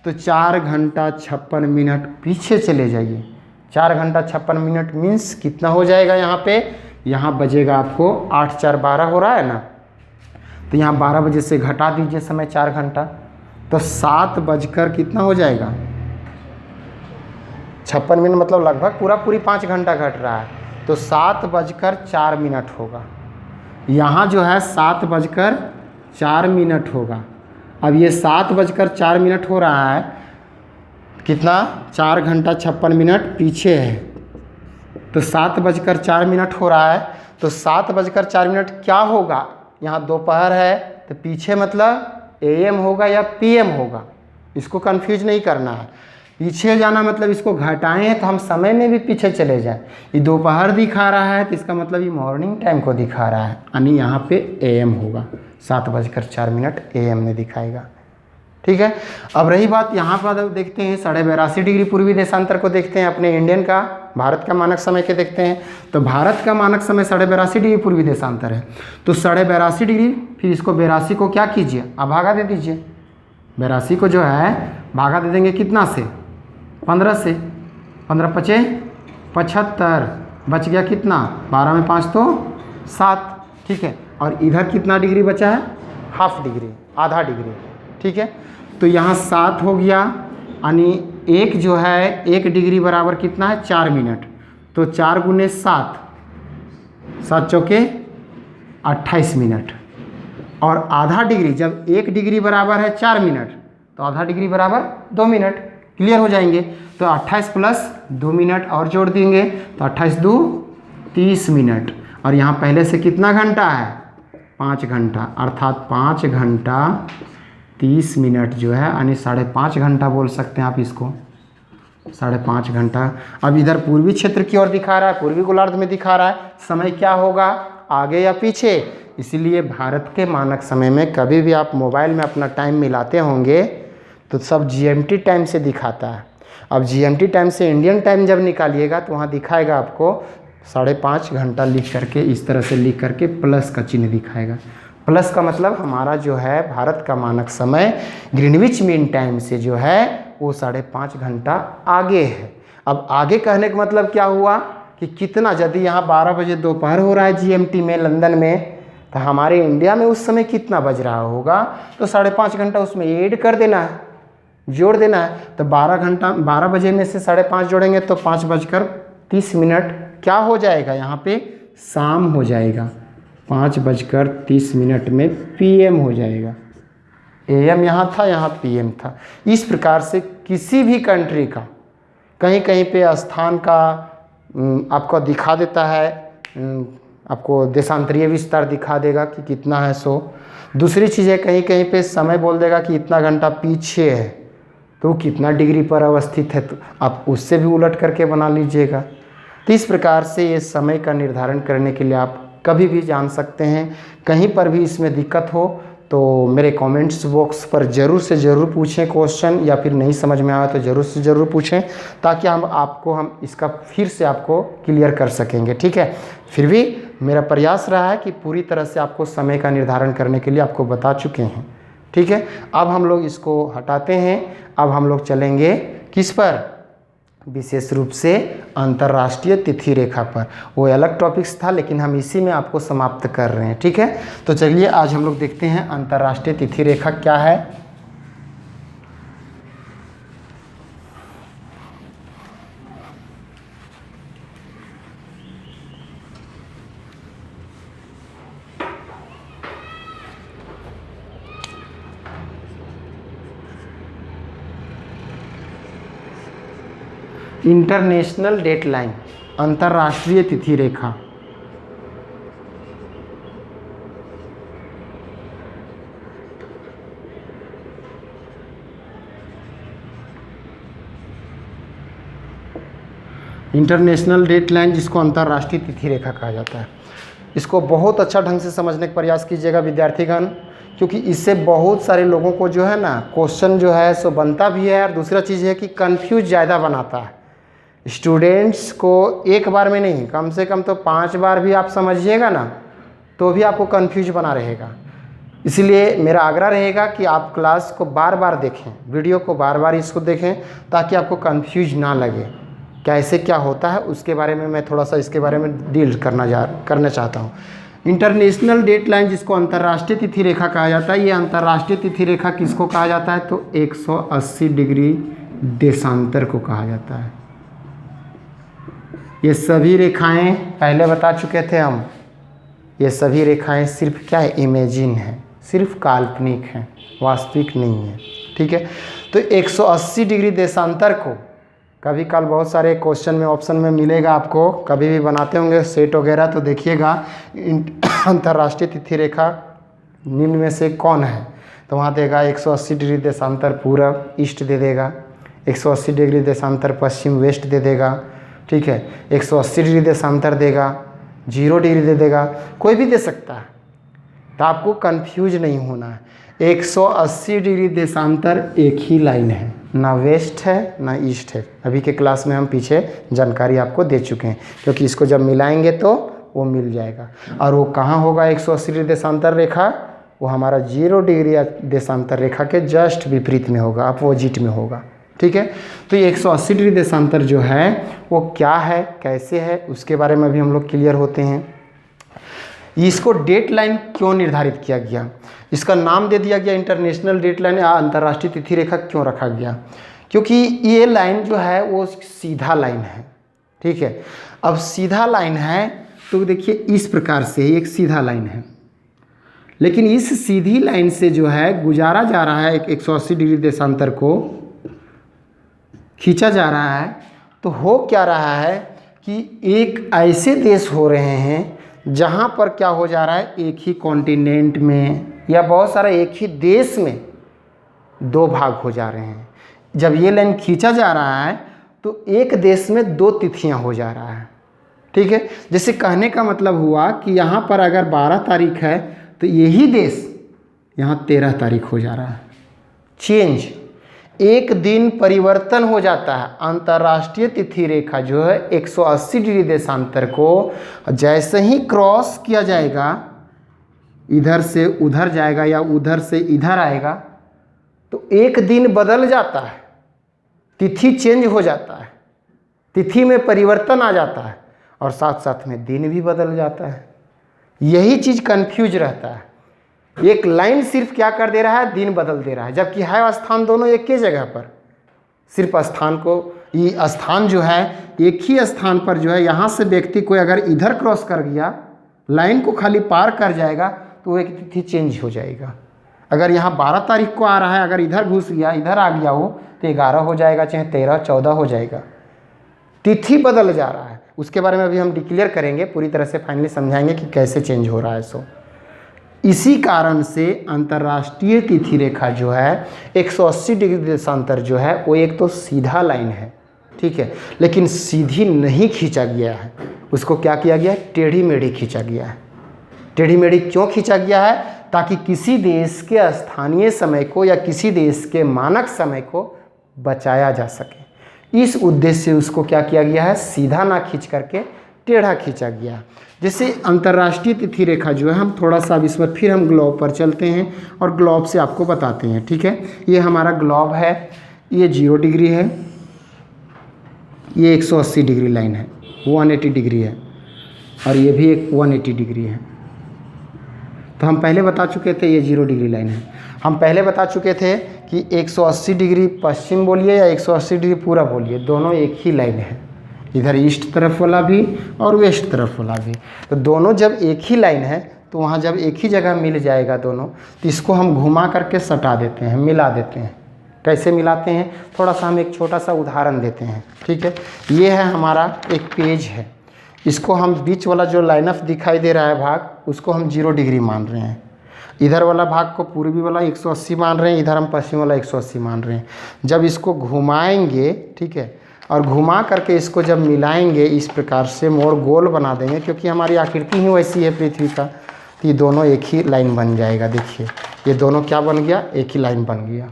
तो 4 घंटा 56 मिनट पीछे चले जाइए। 4 घंटा 56 मिनट मीन्स कितना हो जाएगा यहाँ पे? यहाँ बजेगा आपको 8 4 12 हो रहा है ना, तो यहाँ 12 बजे से घटा दीजिए समय 4 घंटा, तो 7 बजकर कितना हो जाएगा? 56 मिनट, मतलब लगभग पूरी 5 घंटा घट रहा है, तो 7 बजकर 4 मिनट होगा। यहाँ जो है 7 बजकर 4 मिनट होगा। अब ये 7 बजकर 4 मिनट हो रहा है, कितना? 4 घंटा 56 मिनट पीछे है, तो 7 बजकर 4 मिनट हो रहा है, तो 7 बजकर 4 मिनट क्या होगा? यहाँ दोपहर है तो पीछे मतलब एएम होगा या पीएम होगा, इसको कंफ्यूज नहीं करना है। पीछे जाना मतलब इसको घटाएं तो हम समय में भी पीछे चले जाएं। ये दोपहर दिखा रहा है तो इसका मतलब ये मॉर्निंग टाइम को दिखा रहा है, यानी यहाँ पे एएम होगा, 7 बजकर 4 मिनट एएम में दिखाएगा। ठीक है, अब रही बात यहाँ पर देखते हैं 82.5 डिग्री पूर्वी देशांतर को देखते हैं, अपने इंडियन का, भारत का मानक समय के देखते हैं। तो भारत का मानक समय 82.5 डिग्री पूर्वी देशांतर है, तो 82.5 डिग्री, फिर इसको 82 को क्या कीजिए, अब भागा दे दीजिए। 82 को जो है भागा दे देंगे कितना से? 15 से। 15 पचे 75, बच गया कितना? 12 में 5 तो 7। ठीक है, और इधर कितना डिग्री बचा है? हाफ डिग्री, आधा डिग्री। ठीक है, तो यहाँ 7 हो गया, यानी 1 जो है 1 डिग्री बराबर कितना है? 4 मिनट, तो 4 गुने 7, 7 चौके 28 मिनट। और आधा डिग्री, जब 1 डिग्री बराबर है 4 मिनट, तो आधा डिग्री बराबर 2 मिनट। क्लियर हो जाएंगे, तो 28 प्लस 2 मिनट और जोड़ देंगे, तो 28 2 30 मिनट। और यहाँ पहले से कितना घंटा है? 5 घंटा, अर्थात 5 घंटा 30 मिनट जो है, यानी 5.5 घंटा बोल सकते हैं आप इसको, 5.5 घंटा। अब इधर पूर्वी क्षेत्र की ओर दिखा रहा है, पूर्वी गोलार्ध में दिखा रहा है, समय क्या होगा, आगे या पीछे? इसीलिए भारत के मानक समय में कभी भी आप मोबाइल में अपना टाइम मिलाते होंगे तो सब जीएमटी टाइम से दिखाता है। अब जीएमटी टाइम से इंडियन टाइम जब निकालिएगा तो वहाँ दिखाएगा आपको 5.5 घंटा लिख करके, इस तरह से लिख करके प्लस का चिन्ह दिखाएगा। प्लस का मतलब हमारा जो है भारत का मानक समय ग्रीनविच मीन टाइम से जो है वो 5.5 घंटा आगे है। अब आगे कहने का मतलब क्या हुआ कि कितना, यदि यहाँ 12 बजे दोपहर हो रहा है जीएमटी में लंदन में, तो हमारे इंडिया में उस समय कितना बज रहा होगा, तो 5.5 घंटा उसमें ऐड कर देना है, जोड़ देना है। तो 12 बजे में से 5.5 जोड़ेंगे तो 5:30 क्या हो जाएगा, यहाँ पे शाम हो जाएगा। 5:30 में पीएम हो जाएगा। एएम यहाँ था, यहाँ पीएम था। इस प्रकार से किसी भी कंट्री का कहीं कहीं पे स्थान का आपको दिखा देता है, आपको देशांतरीय विस्तार दिखा देगा कि कितना है 100। दूसरी चीज़ है कहीं कहीं पे समय बोल देगा कि इतना घंटा पीछे है तो कितना डिग्री पर अवस्थित है, तो आप उससे भी उलट करके बना लीजिएगा। तो इस प्रकार से ये समय का निर्धारण करने के लिए आप कभी भी जान सकते हैं। कहीं पर भी इसमें दिक्कत हो तो मेरे कमेंट्स बॉक्स पर ज़रूर से ज़रूर पूछें क्वेश्चन, या फिर नहीं समझ में आया तो ज़रूर से ज़रूर पूछें, ताकि हम इसका फिर से आपको क्लियर कर सकेंगे। ठीक है, फिर भी मेरा प्रयास रहा है कि पूरी तरह से आपको समय का निर्धारण करने के लिए आपको बता चुके हैं। ठीक है, अब हम लोग इसको हटाते हैं। अब हम लोग चलेंगे किस पर, विशेष रूप से अंतर्राष्ट्रीय तिथि रेखा पर। वो अलग टॉपिक्स था लेकिन हम इसी में आपको समाप्त कर रहे हैं। ठीक है, तो चलिए आज हम लोग देखते हैं अंतर्राष्ट्रीय तिथि रेखा क्या है। इंटरनेशनल डेटलाइन, अंतर्राष्ट्रीय तिथि रेखा। इंटरनेशनल डेटलाइन जिसको अंतर्राष्ट्रीय तिथि रेखा कहा जाता है, इसको बहुत अच्छा ढंग से समझने का प्रयास कीजिएगा विद्यार्थीगण, क्योंकि इससे बहुत सारे लोगों को जो है ना क्वेश्चन जो है सो बनता भी है, और दूसरा चीज़ है कि कंफ्यूज ज़्यादा बनाता है। स्टूडेंट्स को एक बार में नहीं, कम से कम तो 5 बार भी आप समझिएगा ना तो भी आपको कंफ्यूज बना रहेगा। इसलिए मेरा आग्रह रहेगा कि आप क्लास को बार बार देखें, वीडियो को बार बार इसको देखें, ताकि आपको कंफ्यूज ना लगे कैसे क्या होता है। उसके बारे में मैं थोड़ा सा इसके बारे में डील करना चाहता हूँ। इंटरनेशनल डेटलाइन जिसको अंतर्राष्ट्रीय तिथि रेखा कहा जाता है, ये अंतर्राष्ट्रीय तिथि रेखा किसको कहा जाता है, तो 180 डिग्री देशांतर को कहा जाता है। ये सभी रेखाएं पहले बता चुके थे हम, ये सभी रेखाएं सिर्फ क्या है, इमेजिन है, सिर्फ काल्पनिक है, वास्तविक नहीं है। ठीक है, तो 180 डिग्री देशांतर को कभी कल बहुत सारे क्वेश्चन में ऑप्शन में मिलेगा आपको, कभी भी बनाते होंगे सेट वगैरह तो देखिएगा अंतर्राष्ट्रीय तिथि रेखा निम्न में से कौन है, तो वहाँ देगा 180 डिग्री देशांतर पूरब ईस्ट दे देगा, 180 डिग्री देशांतर पश्चिम वेस्ट दे देगा। ठीक है, 180 डिग्री देशांतर देगा, 0 डिग्री दे देगा, कोई भी दे सकता है, तो आपको कंफ्यूज नहीं होना है। 180 डिग्री देशांतर एक ही लाइन है, ना वेस्ट है ना ईस्ट है। अभी के क्लास में हम पीछे जानकारी आपको दे चुके हैं, क्योंकि इसको जब मिलाएंगे तो वो मिल जाएगा। और वो कहाँ होगा 180 डिग्री देशांतर रेखा, वो हमारा 0 डिग्री देशांतर रेखा के जस्ट विपरीत में होगा, अपोजिट में होगा। ठीक है, तो ये 180 डिग्री देशांतर जो है वो क्या है, कैसे है, उसके बारे में भी हम लोग क्लियर होते हैं। इसको डेट लाइन क्यों निर्धारित किया गया, इसका नाम दे दिया गया इंटरनेशनल डेट लाइन या अंतर्राष्ट्रीय तिथि रेखा क्यों रखा गया, क्योंकि ये लाइन जो है वो सीधा लाइन है। ठीक है, अब सीधा लाइन है तो देखिए इस प्रकार से एक सीधा लाइन है, लेकिन इस सीधी लाइन से जो है गुजारा जा रहा है, 180 डिग्री देशांतर को खींचा जा रहा है, तो हो क्या रहा है कि एक ऐसे देश हो रहे हैं जहाँ पर क्या हो जा रहा है, एक ही कॉन्टिनेंट में या बहुत सारा एक ही देश में 2 भाग हो जा रहे हैं। जब ये लाइन खींचा जा रहा है तो एक देश में 2 तिथियां हो जा रहा है। ठीक है, जैसे कहने का मतलब हुआ कि यहाँ पर अगर 12 तारीख है तो यही देश यहाँ 13 तारीख हो जा रहा है, चेंज। एक दिन परिवर्तन हो जाता है। अंतर्राष्ट्रीय तिथि रेखा जो है 180 डिग्री देशांतर को जैसे ही क्रॉस किया जाएगा, इधर से उधर जाएगा या उधर से इधर आएगा, तो एक दिन बदल जाता है, तिथि चेंज हो जाता है, तिथि में परिवर्तन आ जाता है और साथ साथ में दिन भी बदल जाता है। यही चीज़ कंफ्यूज रहता है। एक लाइन सिर्फ क्या कर दे रहा है, दिन बदल दे रहा है, जबकि है स्थान दोनों एक ही जगह पर। सिर्फ स्थान को, ये स्थान जो है एक ही स्थान पर जो है, यहाँ से व्यक्ति को अगर इधर क्रॉस कर गया, लाइन को खाली पार कर जाएगा तो वो एक तिथि चेंज हो जाएगा। अगर यहाँ 12 तारीख को आ रहा है, अगर इधर घुस गया, इधर आ गया वो, तो 11 हो जाएगा, चाहे 13 14 हो जाएगा। तिथि बदल जा रहा है। उसके बारे में अभी हम डिक्लेयर करेंगे, पूरी तरह से फाइनली समझाएंगे कि कैसे चेंज हो रहा है। सो इसी कारण से अंतर्राष्ट्रीय तिथि रेखा जो है 180 डिग्री देशांतर जो है वो एक तो सीधा लाइन है, ठीक है, लेकिन सीधी नहीं खींचा गया है, उसको क्या किया गया है, टेढ़ी मेढ़ी खींचा गया है। टेढ़ी मेढ़ी क्यों खींचा गया है? ताकि किसी देश के स्थानीय समय को या किसी देश के मानक समय को बचाया जा सके। इस उद्देश्य से उसको क्या किया गया है, सीधा ना खींच करके टेढ़ा खींचा गया। जैसे अंतर्राष्ट्रीय तिथि रेखा जो है, हम थोड़ा सा इस पर फिर हम ग्लोब पर चलते हैं और ग्लोब से आपको बताते हैं, ठीक है। ये हमारा ग्लोब है, ये 0 डिग्री है, ये 180 डिग्री लाइन है, 180 डिग्री है, और ये भी एक 180 डिग्री है। तो हम पहले बता चुके थे ये 0 डिग्री लाइन है। हम पहले बता चुके थे कि 180 डिग्री पश्चिम बोलिए या 180 डिग्री पूरा बोलिए, दोनों एक ही लाइन है। इधर ईस्ट तरफ वाला भी और वेस्ट तरफ वाला भी, तो दोनों जब एक ही लाइन है तो वहाँ जब एक ही जगह मिल जाएगा दोनों, तो इसको हम घुमा करके सटा देते हैं, मिला देते हैं। कैसे मिलाते हैं, थोड़ा सा हम एक छोटा सा उदाहरण देते हैं, ठीक है। ये है हमारा एक पेज है, इसको हम बीच वाला जो लाइन ऑफ दिखाई दे रहा है भाग, उसको हम 0 डिग्री मान रहे हैं। इधर वाला भाग को पूर्वी वाला 180 मान रहे हैं, इधर हम पश्चिम वाला 180 मान रहे हैं। जब इसको घुमाएंगे, ठीक है, और घुमा करके इसको जब मिलाएंगे, इस प्रकार से मोड़ गोल बना देंगे, क्योंकि हमारी आकृति ही वैसी है पृथ्वी का, तो ये दोनों एक ही लाइन बन जाएगा। देखिए ये दोनों क्या बन गया, एक ही लाइन बन गया,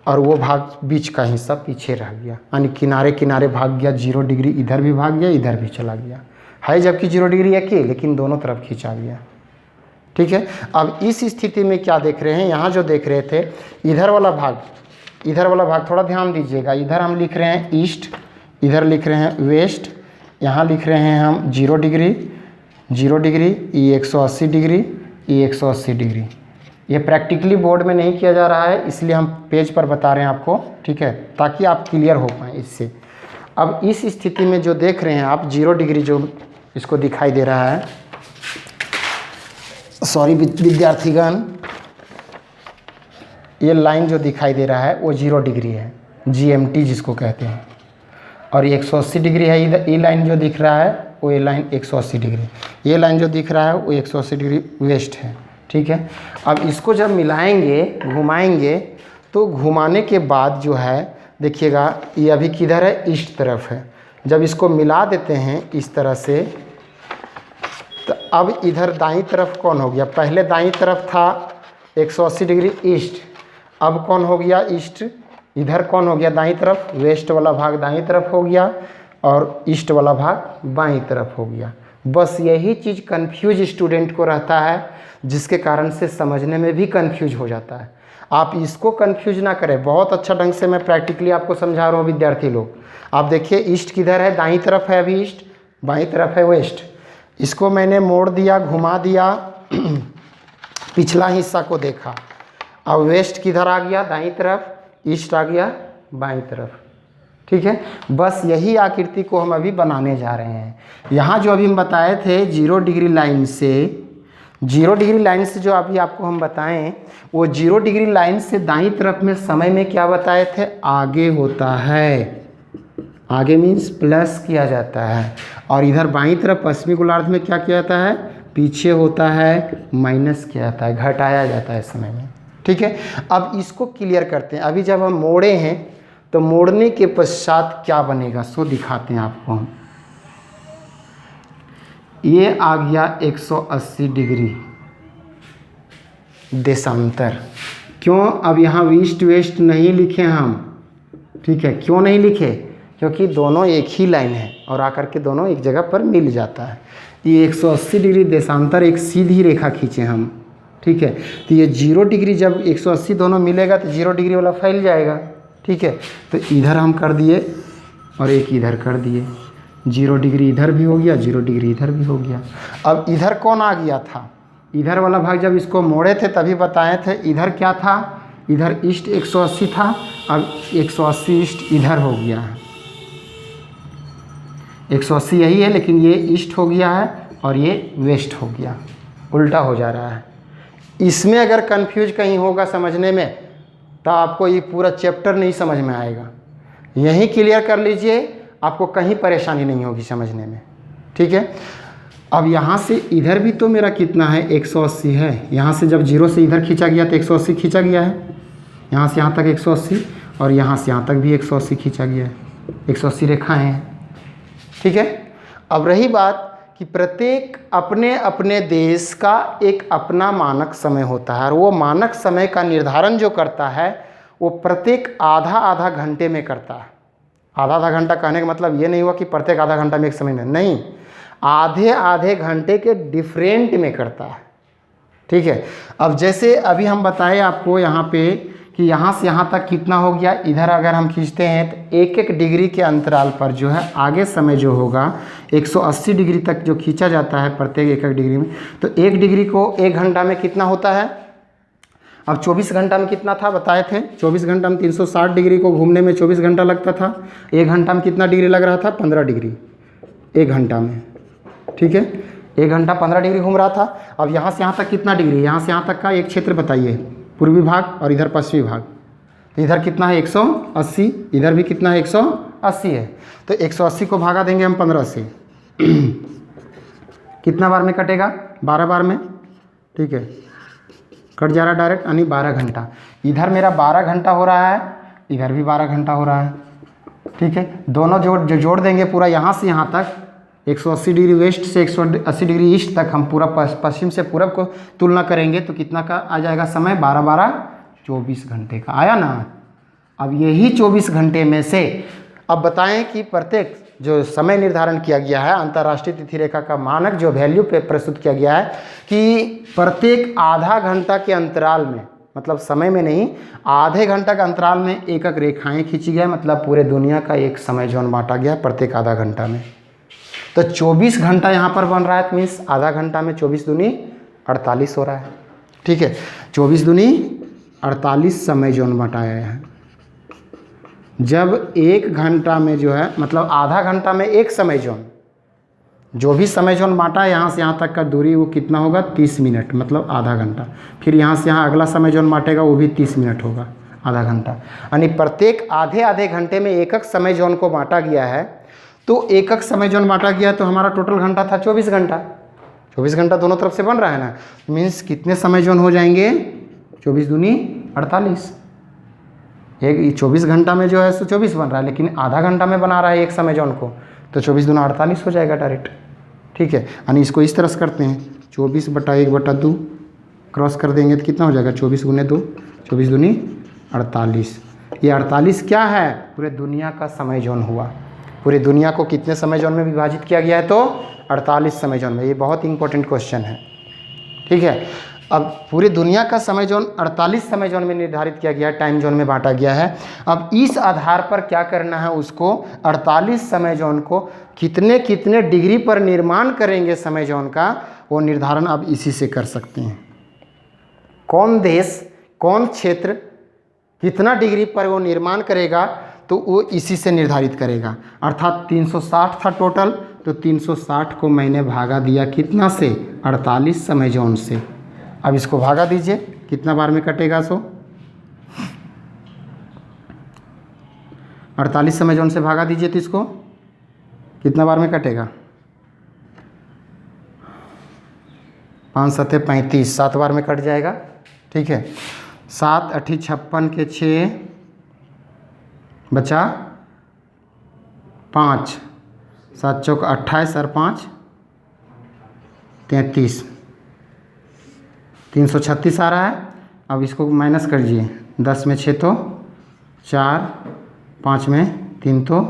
और वो भाग बीच का हिस्सा पीछे रह गया, यानी किनारे किनारे भाग गया। 0 डिग्री इधर भी भाग गया, इधर भी चला गया है, जबकि 0 डिग्री एक ही, लेकिन दोनों तरफ खींचा गया, ठीक है। अब इस स्थिति में क्या देख रहे हैं, यहाँ जो देख रहे थे इधर वाला भाग थोड़ा ध्यान दीजिएगा। इधर हम लिख रहे हैं ईस्ट, इधर लिख रहे हैं वेस्ट, यहाँ लिख रहे हैं हम 0 डिग्री, ये 180 डिग्री, ये 180 डिग्री। ये प्रैक्टिकली बोर्ड में नहीं किया जा रहा है, इसलिए हम पेज पर बता रहे हैं आपको, ठीक है, ताकि आप क्लियर हो पाएँ इससे। अब इस स्थिति में जो देख रहे हैं आप 0 डिग्री जो इसको दिखाई दे रहा है, सॉरी विद्यार्थीगण, ये लाइन जो दिखाई दे रहा है वो 0 डिग्री है, GMT जिसको कहते हैं, और ये 180 डिग्री है। इधर ये लाइन जो दिख रहा है वो ये लाइन 180 डिग्री, ये लाइन जो दिख रहा है वो 180 डिग्री वेस्ट है, ठीक है। अब इसको जब मिलाएंगे, घुमाएंगे, तो घुमाने के बाद जो है देखिएगा, ये अभी किधर है, ईस्ट तरफ है। जब इसको मिला देते हैं इस तरह से, तो अब इधर दाईं तरफ कौन हो गया, पहले दाईं तरफ था 180 डिग्री ईस्ट, अब कौन हो गया ईस्ट, इधर कौन हो गया दाईं तरफ, वेस्ट वाला भाग दाईं तरफ हो गया और ईस्ट वाला भाग बाईं तरफ हो गया। बस यही चीज़ कंफ्यूज स्टूडेंट को रहता है, जिसके कारण से समझने में भी कंफ्यूज हो जाता है। आप इसको कंफ्यूज ना करें, बहुत अच्छा ढंग से मैं प्रैक्टिकली आपको समझा रहा हूँ विद्यार्थी लोग। आप देखिए ईस्ट किधर है, दाईं तरफ है अभी ईस्ट, बाईं तरफ है वेस्ट। इसको मैंने मोड़ दिया, घुमा दिया, पिछला हिस्सा को देखा, अब वेस्ट किधर आ गया, दाईं तरफ, ईस्ट आ गया बाईं तरफ, ठीक है। बस यही आकृति को हम अभी बनाने जा रहे हैं। यहाँ जो अभी हम बताए थे 0 डिग्री लाइन से, 0 डिग्री लाइन से जो अभी आपको हम बताएं, वो 0 डिग्री लाइन से दाईं तरफ में समय में क्या बताए थे, आगे होता है, आगे मीन्स प्लस किया जाता है, और इधर बाईं तरफ पश्चिमी गोलार्ध में क्या किया जाता है, पीछे होता है, माइनस किया जाता है, घटाया जाता है समय में, ठीक है। अब इसको क्लियर करते हैं। अभी जब हम मोड़े हैं तो मोड़ने के पश्चात क्या बनेगा, सो दिखाते हैं आपको हम। ये आ गया 180 डिग्री देशांतर, क्यों अब यहाँ ईस्ट वेस्ट नहीं लिखे हम, ठीक है, क्यों नहीं लिखे? क्योंकि दोनों एक ही लाइन है और आकर के दोनों एक जगह पर मिल जाता है। ये 180 डिग्री देशांतर एक सीधी रेखा खींचे हम, ठीक है। तो ये 0 डिग्री जब 180 दोनों मिलेगा तो 0 डिग्री वाला फैल जाएगा, ठीक है। तो इधर हम कर दिए और एक इधर कर दिए, 0 डिग्री इधर भी हो गया, 0 डिग्री इधर भी हो गया। अब इधर कौन आ गया था? इधर वाला भाग जब इसको मोड़े थे तभी बताए थे, इधर क्या था? इधर ईस्ट 180 था, अब 180 ईस्ट इधर हो गया है। 180 यही है लेकिन ये ईस्ट हो गया है और ये वेस्ट हो गया, उल्टा हो जा रहा है। इसमें अगर कंफ्यूज कहीं होगा समझने में तो आपको ये पूरा चैप्टर नहीं समझ में आएगा। यहीं क्लियर कर लीजिए, आपको कहीं परेशानी नहीं होगी समझने में, ठीक है। अब यहाँ से इधर भी तो मेरा कितना है? 180 है। यहाँ से जब 0 से इधर खींचा गया तो 180 खींचा गया है, यहाँ से यहाँ तक 180 और यहाँ से यहाँ तक भी 180 खींचा गया है, 180 रेखाएँ हैं, ठीक है। अब रही बात कि प्रत्येक अपने अपने देश का एक अपना मानक समय होता है और वो मानक समय का निर्धारण जो करता है वो प्रत्येक आधा आधा घंटे में करता है। आधा आधा घंटा कहने का मतलब ये नहीं हुआ कि प्रत्येक आधा घंटा में एक समय में, नहीं, आधे आधे घंटे के डिफरेंट में करता है, ठीक है। अब जैसे अभी हम बताए आपको यहाँ पे कि यहाँ से यहाँ तक कितना हो गया, इधर अगर हम खींचते हैं तो एक एक डिग्री के अंतराल पर जो है आगे समय जो होगा 180 डिग्री तक जो खींचा जाता है प्रत्येक एक एक डिग्री में, तो एक डिग्री को एक घंटा में कितना होता है? अब 24 घंटा में कितना था बताए थे? 24 घंटा में 360 डिग्री को घूमने में 24 घंटा लगता था। एक घंटा में कितना डिग्री लग रहा था? 15 डिग्री एक घंटा में, ठीक है। एक घंटा 15 डिग्री घूम रहा था। अब यहाँ से यहाँ तक कितना डिग्री? यहाँ से यहाँ तक का एक क्षेत्र बताइए, पूर्वी भाग और इधर पश्चिमी भाग। तो इधर कितना है? 180, इधर भी कितना है? 180 है। तो 180 को भागा देंगे हम 15 से कितना बार में कटेगा? 12 बार में, ठीक है, कट जा रहा डायरेक्ट, यानी 12 घंटा। इधर मेरा 12 घंटा हो रहा है, इधर भी 12 घंटा हो रहा है, ठीक है। दोनों जोड़ देंगे पूरा यहाँ से यहाँ तक, 180 डिग्री वेस्ट से 180 डिग्री ईस्ट तक हम पूरा पश्चिम से पूरब को तुलना करेंगे तो कितना का आ जाएगा समय? 12 24 घंटे का आया ना। अब यही 24 घंटे में से अब बताएं कि प्रत्येक जो समय निर्धारण किया गया है, अंतर्राष्ट्रीय तिथि रेखा का मानक जो वैल्यू पे प्रस्तुत किया गया है कि प्रत्येक आधा घंटा के अंतराल में, मतलब समय में नहीं, आधे घंटा के अंतराल में एक एक रेखाएँ खींची गई, मतलब पूरे दुनिया का एक समय जोन बांटा गया प्रत्येक आधा घंटा में। तो 24 घंटा यहाँ पर बन रहा है, तो मीन्स आधा घंटा में 24 दूनी 48 हो रहा है, ठीक है। 24 दूनी 48 समय जोन बांटाया है। जब एक घंटा में जो है, मतलब आधा घंटा में एक समय जोन, जो भी समय जोन बांटा है यहाँ से यहाँ तक का दूरी वो कितना होगा? 30 मिनट, मतलब आधा घंटा। फिर यहाँ से यहाँ अगला समय जोन बांटेगा वो भी 30 मिनट होगा, आधा घंटा। यानी प्रत्येक आधे आधे घंटे में एक एक समय जोन को बांटा गया है। तो एक एक समय जोन बांटा गया तो हमारा टोटल घंटा था 24 घंटा। 24 घंटा दोनों तरफ से बन रहा है ना, मीन्स कितने समय जोन हो जाएंगे? 24 दूनी 48। एक 24 घंटा में जो है सो 24 बन रहा है, लेकिन आधा घंटा में बना रहा है एक समय जोन को, तो 24 दूना 48 हो जाएगा डायरेक्ट, ठीक है। यानी इसको इस तरह से करते हैं, 24/1/2 क्रॉस कर देंगे तो कितना हो जाएगा? 24 × 2, 24 दूनी 48। ये 48 क्या है? पूरे दुनिया का समय जोन हुआ। पूरी दुनिया को कितने समय जोन में विभाजित किया गया है? तो 48 समय जोन में। ये बहुत इंपॉर्टेंट क्वेश्चन है, ठीक है। अब पूरी दुनिया का समय जोन 48 समय जोन में निर्धारित किया गया है, टाइम जोन में बांटा गया है। अब इस आधार पर क्या करना है, उसको 48 समय जोन को कितने कितने डिग्री पर निर्माण करेंगे समय जोन का, वो निर्धारण अब इसी से कर सकते हैं। कौन देश, कौन क्षेत्र कितना डिग्री पर वो निर्माण करेगा तो वो इसी से निर्धारित करेगा। अर्थात 360 था टोटल, तो 360 को मैंने भागा दिया कितना से? 48 समय जोन से। अब इसको भागा दीजिए, कितना बार में कटेगा? 48 समय जोन से भागा दीजिए तो इसको कितना बार में कटेगा? 5 7 35, 7 बार में कट जाएगा, ठीक है। 7 8 56 के 6 बचा 5, 7 चौक 28 और 5 33, 336 आ रहा है। अब इसको माइनस करिए, 10 में 6 तो 4, 5 में 3 तो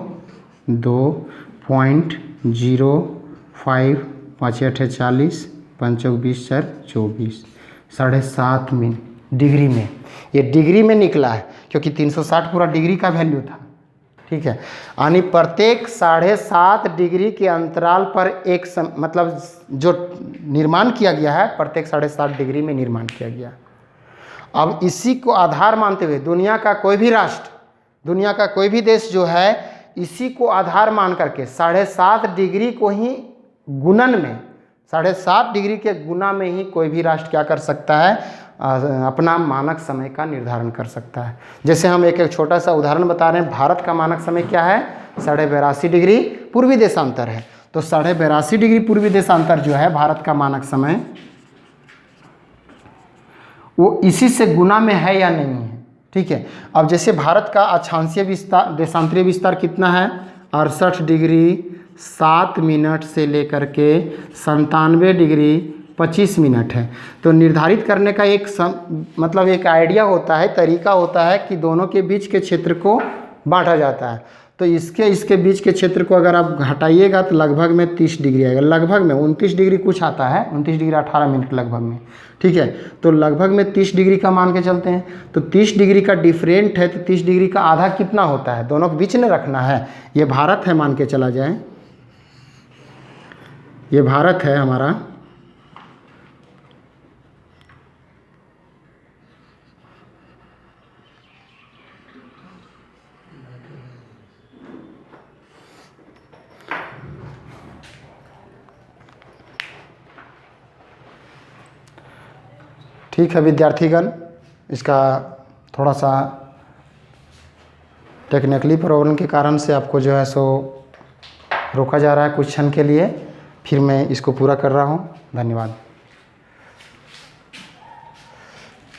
2.05, 5 8 40, 5 चौक 20, 4 24, 7.5 डिग्री में। ये डिग्री में निकला है क्योंकि 360 पूरा डिग्री का वैल्यू था, ठीक है। यानी प्रत्येक 7.5 डिग्री के अंतराल पर एक मतलब जो निर्माण किया गया है प्रत्येक 7.5 डिग्री में निर्माण किया गया। अब इसी को आधार मानते हुए दुनिया का कोई भी राष्ट्र, दुनिया का कोई भी देश जो है इसी को आधार मान करके 7.5 डिग्री को ही गुणन में 7.5 डिग्री के गुना में ही कोई भी राष्ट्र क्या कर सकता है, अपना मानक समय का निर्धारण कर सकता है। जैसे हम एक छोटा सा उदाहरण बता रहे हैं, भारत का मानक समय क्या है, 82.5 डिग्री पूर्वी देशांतर है। तो 82.5 डिग्री पूर्वी देशांतर जो है भारत का मानक समय, वो इसी से गुना में है या नहीं है, ठीक है। अब जैसे भारत का अक्षांशीय विस्तार, देशांतरीय विस्तार कितना है, 68 डिग्री 7 मिनट से लेकर के 97 डिग्री 25 मिनट है। तो निर्धारित करने का एक मतलब एक आइडिया होता है, तरीका होता है कि दोनों के बीच के क्षेत्र को बांटा जाता है। तो इसके बीच के क्षेत्र को अगर आप घटाइएगा तो लगभग में 30 डिग्री आएगा, लगभग में 29 डिग्री कुछ आता है, 29 डिग्री 18 मिनट लगभग में, ठीक है। तो लगभग में 30 डिग्री का मान के चलते हैं। तो 30 डिग्री का डिफरेंट है, तो 30 डिग्री का आधा कितना होता है, दोनों के बीच में रखना है। ये भारत है मान के चला जाए, ये भारत है हमारा, ठीक है विद्यार्थीगण। इसका थोड़ा सा टेक्निकली प्रॉब्लम के कारण से आपको जो है सो रोका जा रहा है कुछ क्षण के लिए, फिर मैं इसको पूरा कर रहा हूँ। धन्यवाद।